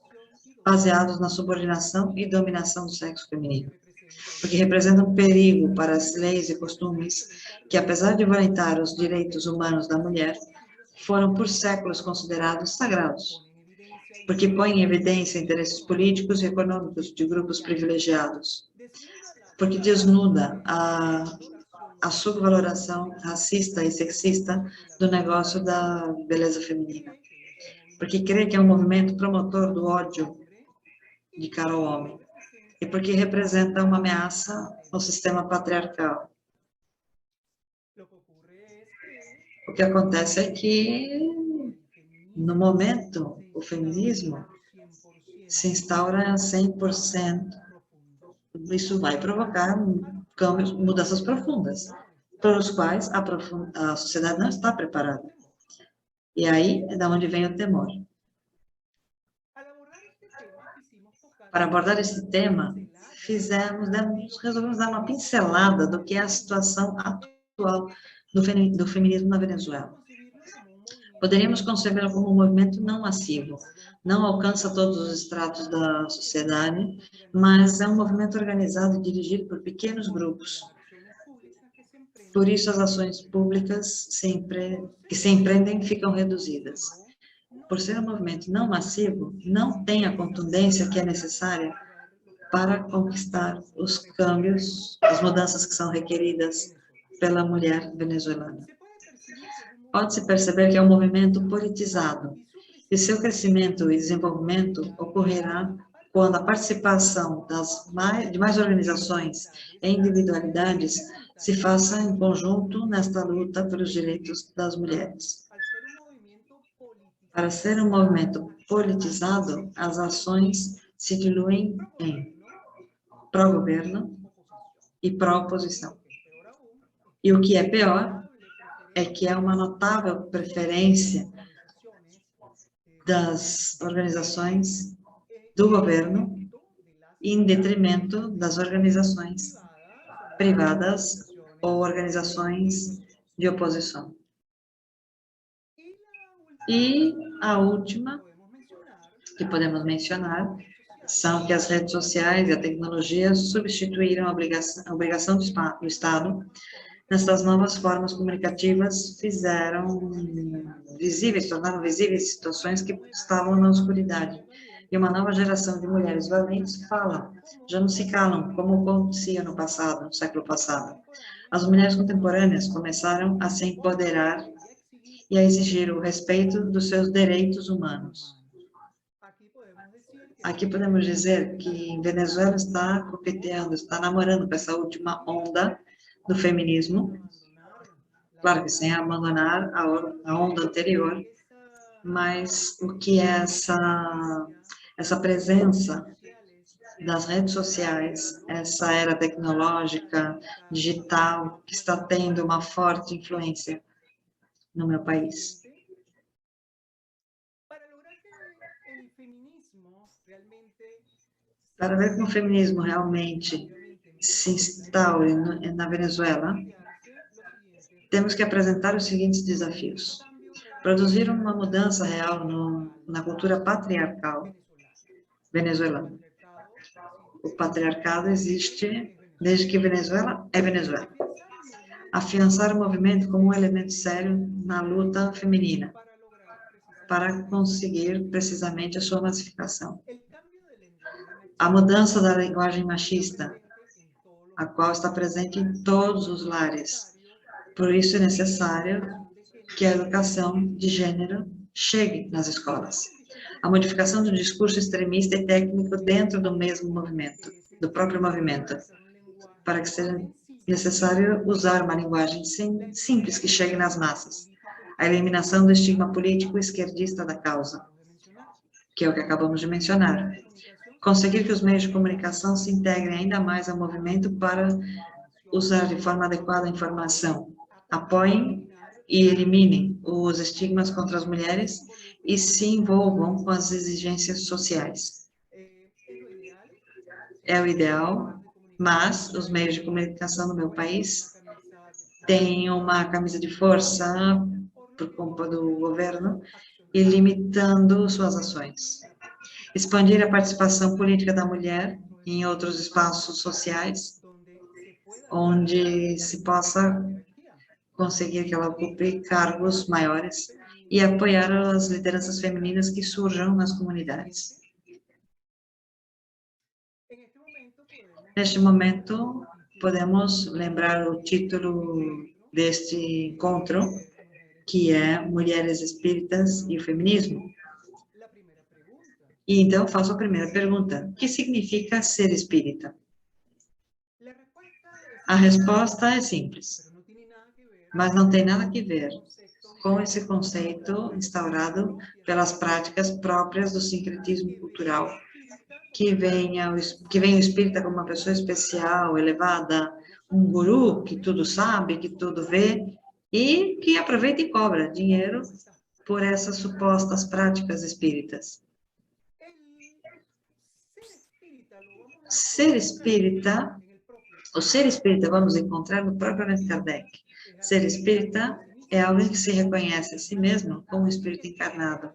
baseados na subordinação e dominação do sexo feminino. Porque representam um perigo para as leis e costumes que, apesar de violentar os direitos humanos da mulher, foram por séculos considerados sagrados. Porque põem em evidência interesses políticos e econômicos de grupos privilegiados. Porque desnuda a subvaloração racista e sexista do negócio da beleza feminina. Porque crê que é um movimento promotor do ódio de cara ao homem. E porque representa uma ameaça ao sistema patriarcal. O que acontece é que, no momento, o feminismo se instaura a 100%. Isso vai provocar câmbios, mudanças profundas, para os quais a sociedade não está preparada. E aí é da onde vem o temor. Para abordar esse tema, resolvemos dar uma pincelada do que é a situação atual do feminismo na Venezuela. Poderíamos concebê-lo como um movimento não massivo, não alcança todos os estratos da sociedade, mas é um movimento organizado e dirigido por pequenos grupos. Por isso, as ações públicas que se empreendem ficam reduzidas. Por ser um movimento não massivo, não tem a contundência que é necessária para conquistar os câmbios, as mudanças que são requeridas pela mulher venezuelana. Pode-se perceber que é um movimento politizado, e seu crescimento e desenvolvimento ocorrerá quando a participação de mais organizações e individualidades se faça em conjunto nesta luta pelos direitos das mulheres. Para ser um movimento politizado, as ações se diluem em pró-governo e pró-oposição. E o que é pior é que é uma notável preferência das organizações do governo em detrimento das organizações privadas ou organizações de oposição. E a última que podemos mencionar são que as redes sociais e a tecnologia substituíram a obrigação do Estado nessas novas formas comunicativas, tornaram visíveis situações que estavam na oscuridade. E uma nova geração de mulheres valentes já não se calam, como acontecia no passado, no século passado. As mulheres contemporâneas começaram a se empoderar e a exigir o respeito dos seus direitos humanos. Aqui podemos dizer que Venezuela está coqueteando, está namorando com essa última onda do feminismo, claro que sem abandonar a onda anterior, mas o que é essa presença das redes sociais, essa era tecnológica, digital, que está tendo uma forte influência no meu país. Para ver como o feminismo realmente se instaure na Venezuela, temos que apresentar os seguintes desafios. Produzir uma mudança real na cultura patriarcal venezuelana. O patriarcado existe desde que Venezuela é Venezuela. Afiançar o movimento como um elemento sério na luta feminina, para conseguir precisamente a sua massificação. A mudança da linguagem machista, a qual está presente em todos os lares. Por isso é necessário que a educação de gênero chegue nas escolas. A modificação do discurso extremista e técnico dentro do mesmo movimento, do próprio movimento, para que seja necessário usar uma linguagem simples que chegue nas massas. A eliminação do estigma político esquerdista da causa, que é o que acabamos de mencionar. Conseguir que os meios de comunicação se integrem ainda mais ao movimento para usar de forma adequada a informação. Apoiem e eliminem os estigmas contra as mulheres e se envolvam com as exigências sociais. É o ideal, mas os meios de comunicação no meu país têm uma camisa de força por conta do governo e limitando suas ações. Expandir a participação política da mulher em outros espaços sociais, onde se possa conseguir que ela ocupe cargos maiores e apoiar as lideranças femininas que surjam nas comunidades. Neste momento, podemos lembrar o título deste encontro, que é Mulheres Espíritas e o Feminismo. E então, faço a primeira pergunta. O que significa ser espírita? A resposta é simples, mas não tem nada a ver com esse conceito instaurado pelas práticas próprias do sincretismo cultural, que vem o espírita como uma pessoa especial, elevada, um guru que tudo sabe, que tudo vê, e que aproveita e cobra dinheiro por essas supostas práticas espíritas. O ser espírita vamos encontrar no próprio Allan Kardec. Ser espírita é alguém que se reconhece a si mesmo como um espírito encarnado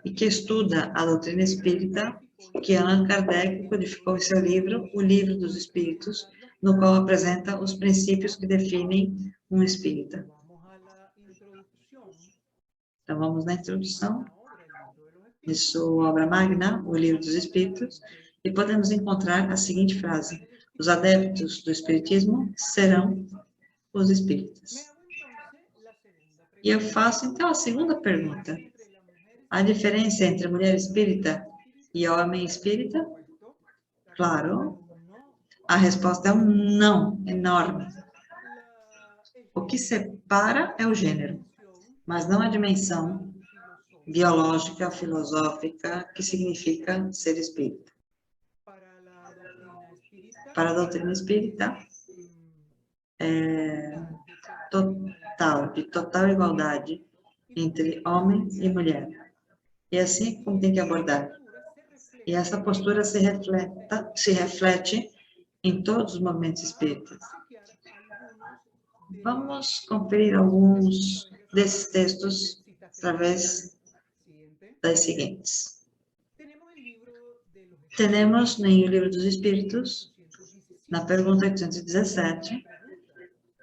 e que estuda a doutrina espírita que Allan Kardec codificou em seu livro, O Livro dos Espíritos, no qual apresenta os princípios que definem um espírita. Então, vamos na introdução de sua obra magna, O Livro dos Espíritos, e podemos encontrar a seguinte frase: os adeptos do espiritismo serão os espíritas. E eu faço, então, a segunda pergunta. A diferença entre mulher espírita e homem espírita? Claro. A resposta é um não enorme. O que separa é o gênero, mas não a dimensão biológica, filosófica, que significa ser espírita. Para a doutrina espírita, é de total igualdade entre homem e mulher. E é assim como tem que abordar. E essa postura se reflete em todos os movimentos espíritas. Vamos conferir alguns desses textos através das seguintes. Temos em O Livro dos Espíritos, na pergunta 817,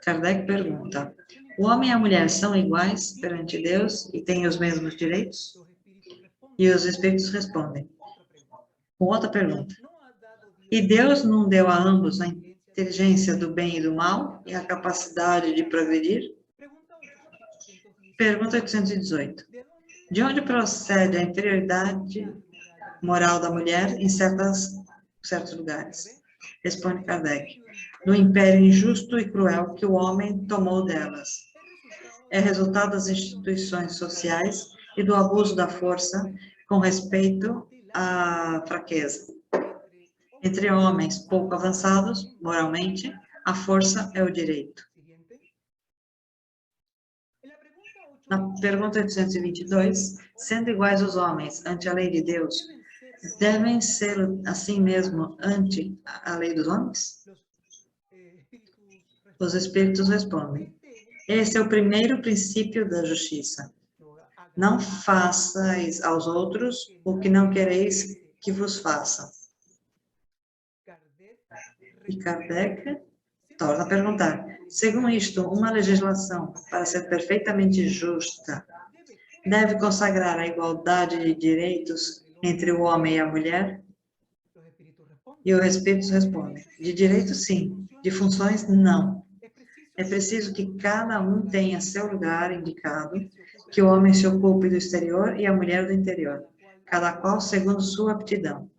Kardec pergunta: o homem e a mulher são iguais perante Deus e têm os mesmos direitos? E os espíritos respondem com outra pergunta: e Deus não deu a ambos a inteligência do bem e do mal e a capacidade de progredir? Pergunta 818. De onde procede a inferioridade moral da mulher em certos lugares? Responde Kardec: do império injusto e cruel que o homem tomou delas. É resultado das instituições sociais e do abuso da força com respeito à fraqueza. Entre homens pouco avançados, moralmente, a força é o direito. Na pergunta 822, sendo iguais os homens ante a lei de Deus, devem ser assim mesmo ante a lei dos homens? Os espíritos respondem: esse é o primeiro princípio da justiça. Não façais aos outros o que não quereis que vos façam. E Kardec torna a perguntar: segundo isto, uma legislação, para ser perfeitamente justa, deve consagrar a igualdade de direitos entre o homem e a mulher? E os espíritos respondem: de direitos, sim, de funções, não. É preciso que cada um tenha seu lugar indicado, que o homem se ocupe do exterior e a mulher do interior, cada qual segundo sua aptidão.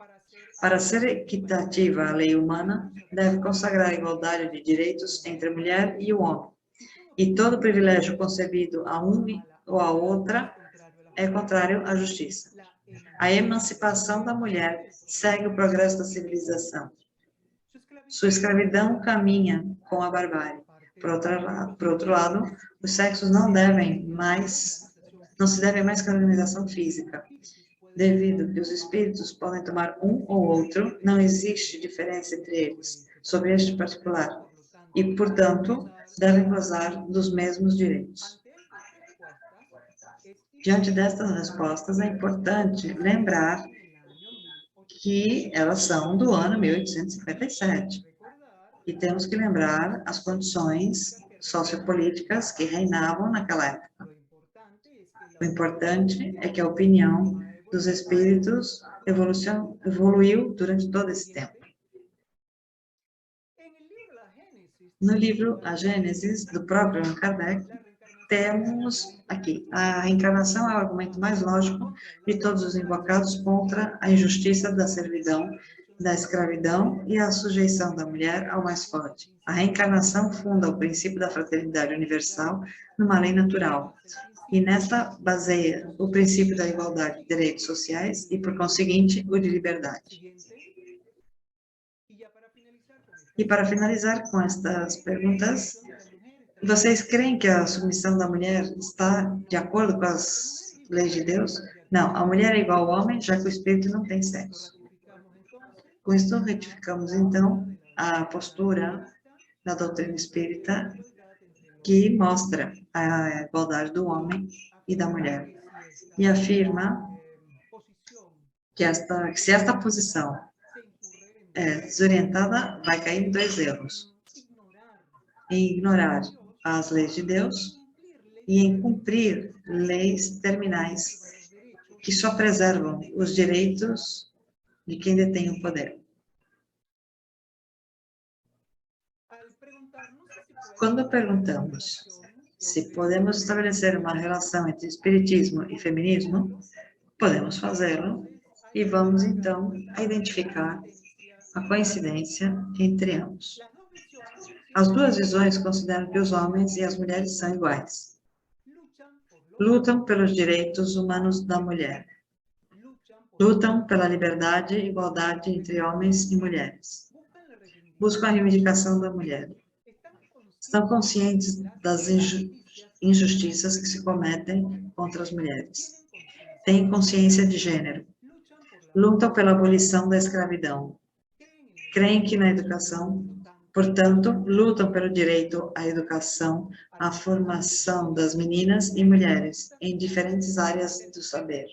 Para ser equitativa a lei humana, deve consagrar a igualdade de direitos entre a mulher e o homem. E todo privilégio concebido a um ou a outra é contrário à justiça. A emancipação da mulher segue o progresso da civilização. Sua escravidão caminha com a barbárie. Por outro lado, os sexos não se devem mais que à organização física. Devido que os espíritos podem tomar um ou outro, não existe diferença entre eles sobre este particular e, portanto, devem gozar dos mesmos direitos. Diante destas respostas, é importante lembrar que elas são do ano 1857. E temos que lembrar as condições sociopolíticas que reinavam naquela época. O importante é que a opinião dos espíritos evoluiu durante todo esse tempo. No livro A Gênesis, do próprio Allan Kardec, temos aqui, a reencarnação é o argumento mais lógico de todos os invocados contra a injustiça da servidão, da escravidão e a sujeição da mulher ao mais forte. A reencarnação funda o princípio da fraternidade universal numa lei natural, e nesta baseia o princípio da igualdade de direitos sociais e, por conseguinte, o de liberdade. E para finalizar com estas perguntas, vocês creem que a submissão da mulher está de acordo com as leis de Deus? Não, a mulher é igual ao homem, já que o espírito não tem sexo. Com isso, retificamos, então, a postura da doutrina espírita que mostra a igualdade do homem e da mulher. E afirma que se esta posição é desorientada, vai cair em 2 erros. Em ignorar as leis de Deus e em cumprir leis terminais que só preservam os direitos de quem detém o poder. Quando perguntamos se podemos estabelecer uma relação entre espiritismo e feminismo, podemos fazê-lo e vamos então identificar a coincidência entre ambos. As duas visões consideram que os homens e as mulheres são iguais. Lutam pelos direitos humanos da mulher. Lutam pela liberdade e igualdade entre homens e mulheres. Buscam a reivindicação da mulher. Estão conscientes das injustiças que se cometem contra as mulheres. Têm consciência de gênero. Lutam pela abolição da escravidão. Creem que na educação, portanto, lutam pelo direito à educação, à formação das meninas e mulheres em diferentes áreas do saber.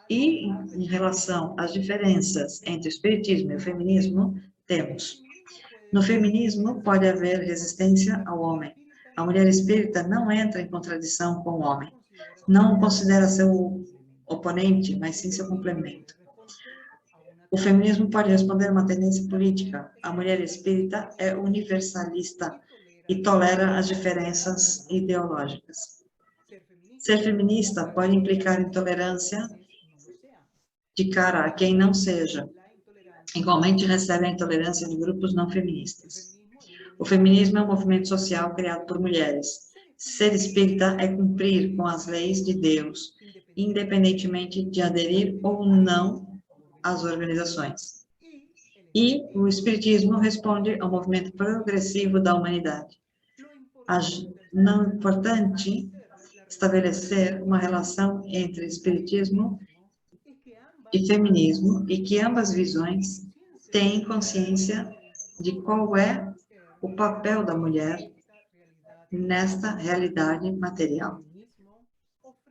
E, em relação às diferenças entre o espiritismo e o feminismo, temos: no feminismo pode haver resistência ao homem. A mulher espírita não entra em contradição com o homem. Não o considera seu oponente, mas sim seu complemento. O feminismo pode responder a uma tendência política. A mulher espírita é universalista e tolera as diferenças ideológicas. Ser feminista pode implicar intolerância de cara a quem não seja. Igualmente recebe a intolerância de grupos não feministas. O feminismo é um movimento social criado por mulheres. Ser espírita é cumprir com as leis de Deus, independentemente de aderir ou não às organizações. E o espiritismo responde ao movimento progressivo da humanidade. Não é importante estabelecer uma relação entre espiritismo e feminismo e que ambas visões têm consciência de qual é o papel da mulher nesta realidade material.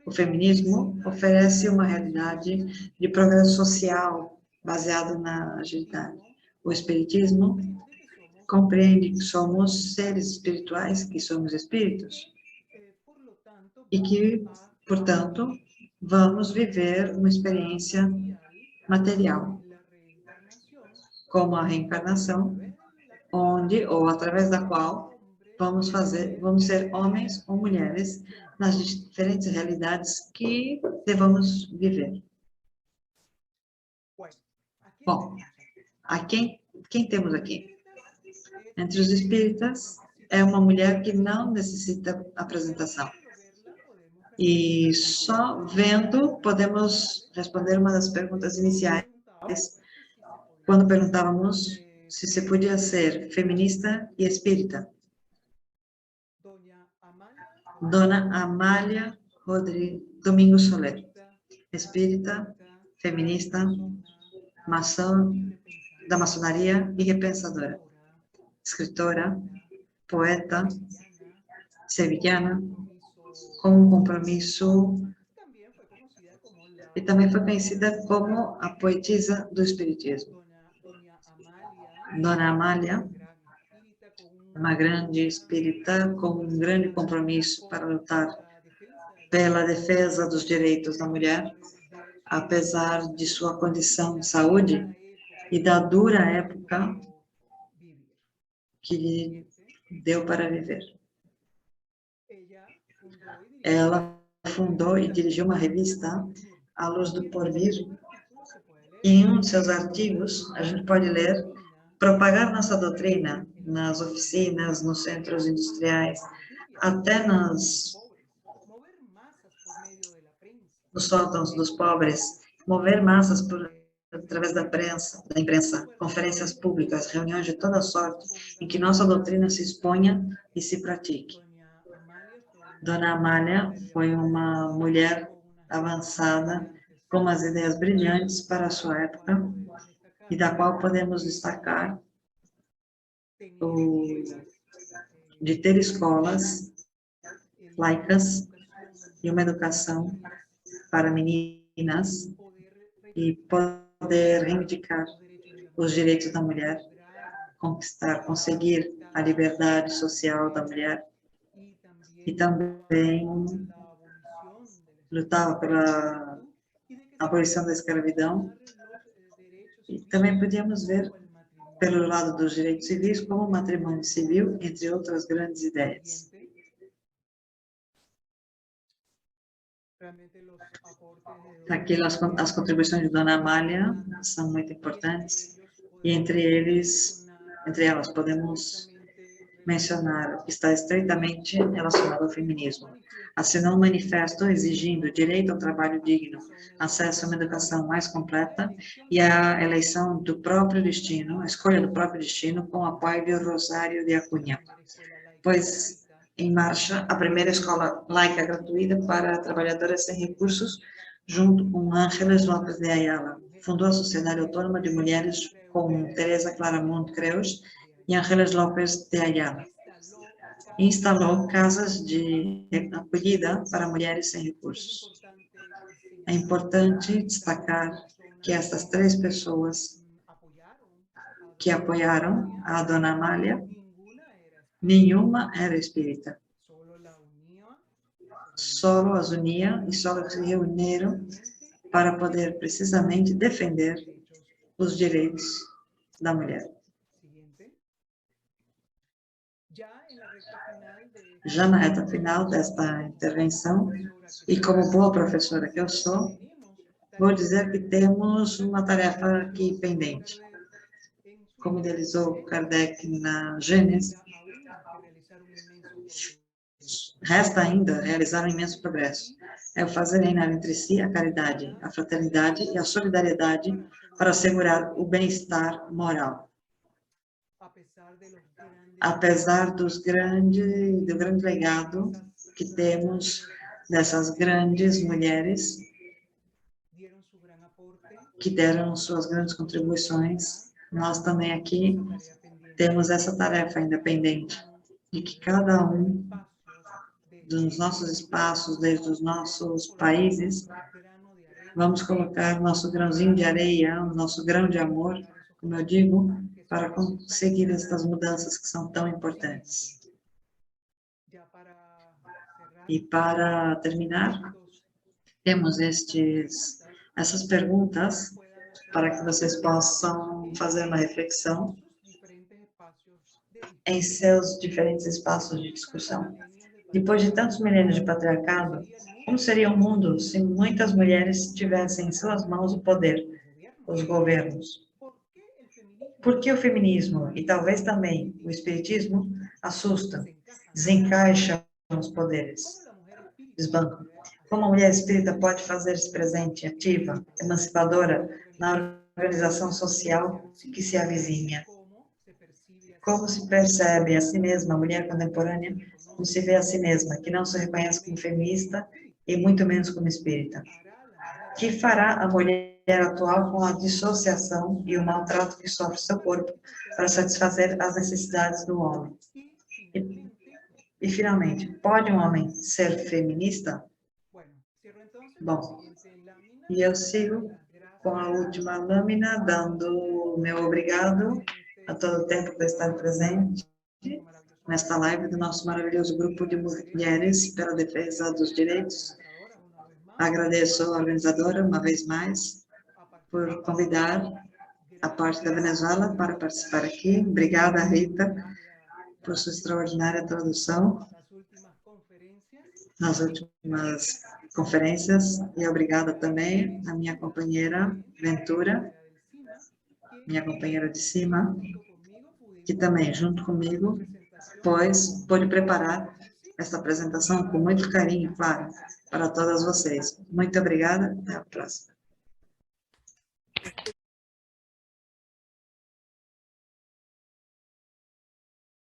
O feminismo oferece uma realidade de progresso social baseado na agilidade. O espiritismo compreende que somos seres espirituais, que somos espíritos, e que, portanto, vamos viver uma experiência material, como a reencarnação, onde ou através da qual vamos ser homens ou mulheres nas diferentes realidades que devamos viver. Bom, quem temos aqui? Entre os espíritas, é uma mulher que não necessita apresentação. E só vendo podemos responder uma das perguntas iniciais, quando perguntávamos se se podia ser feminista e espírita. Dona Amália Domingos Soler, espírita, feminista, maçã da maçonaria e repensadora, escritora, poeta, sevillana, com um compromisso, e também foi conhecida como a poetisa do espiritismo. Dona Amália, uma grande espírita com um grande compromisso para lutar pela defesa dos direitos da mulher, apesar de sua condição de saúde e da dura época que lhe deu para viver. Ela fundou e dirigiu uma revista, A Luz do Porvir, e em um de seus artigos a gente pode ler: propagar nossa doutrina nas oficinas, nos centros industriais, até nos sótãos dos pobres, mover massas através da imprensa, conferências públicas, reuniões de toda sorte, em que nossa doutrina se exponha e se pratique. Dona Amália foi uma mulher avançada, com umas ideias brilhantes para a sua época, e da qual podemos destacar de ter escolas laicas e uma educação para meninas e poder reivindicar os direitos da mulher, conseguir a liberdade social da mulher, e também lutava pela abolição da escravidão. E também podíamos ver, pelo lado dos direitos civis, como o matrimônio civil, entre outras grandes ideias. Aqui as contribuições de Dona Amália são muito importantes, e entre elas podemos mencionar o que está estreitamente relacionado ao feminismo. Assinou um manifesto exigindo direito ao trabalho digno, acesso a uma educação mais completa e a eleição do próprio destino, a escolha do próprio destino, com o apoio de Rosário de Acunha. Pôs em marcha a primeira escola laica gratuita para trabalhadoras sem recursos, junto com Ángeles Lopes de Ayala. Fundou a Sociedade Autônoma de Mulheres com Teresa Claramunt Creus e Ángeles Lopes de Ayala. Instalou casas de acolhida para mulheres sem recursos. É importante destacar que essas 3 pessoas que apoiaram a Dona Amália, nenhuma era espírita. Só as uniam e só se reuniram para poder precisamente defender os direitos da mulher. Já na reta final desta intervenção, e como boa professora que eu sou, vou dizer que temos uma tarefa aqui pendente. Como idealizou Kardec na Gênesis, resta ainda realizar um imenso progresso. É o fazer reinar entre si a caridade, a fraternidade e a solidariedade para assegurar o bem-estar moral. Apesar do grande legado que temos dessas grandes mulheres que deram suas grandes contribuições, nós também aqui temos essa tarefa independente, de que cada um dos nossos espaços, desde os nossos países, vamos colocar nosso grãozinho de areia, o nosso grão de amor, como eu digo, para conseguir estas mudanças que são tão importantes. E para terminar, temos essas perguntas para que vocês possam fazer uma reflexão em seus diferentes espaços de discussão. Depois de tantos milênios de patriarcado, como seria o mundo se muitas mulheres tivessem em suas mãos o poder, os governos? Por que o feminismo e talvez também o espiritismo assustam, desencaixam os poderes, desbancam? Como a mulher espírita pode fazer-se presente, ativa, emancipadora na organização social que se avizinha? como se percebe a si mesma, a mulher contemporânea, como se vê a si mesma, que não se reconhece como feminista e muito menos como espírita. Que fará a mulher atual com a dissociação e o maltrato que sofre seu corpo para satisfazer as necessidades do homem? E finalmente, pode um homem ser feminista? Bom, e eu sigo com a última lâmina, dando o meu obrigado a todo o tempo por estar presente nesta live do nosso maravilhoso grupo de mulheres pela defesa dos direitos. Agradeço a organizadora, uma vez mais, por convidar a parte da Venezuela para participar aqui. Obrigada, Rita, por sua extraordinária tradução nas últimas conferências, e obrigada também à minha companheira Ventura, minha companheira de cima, que também, junto comigo, pôde preparar essa apresentação com muito carinho, claro, para todas vocês. Muito obrigada, até a próxima.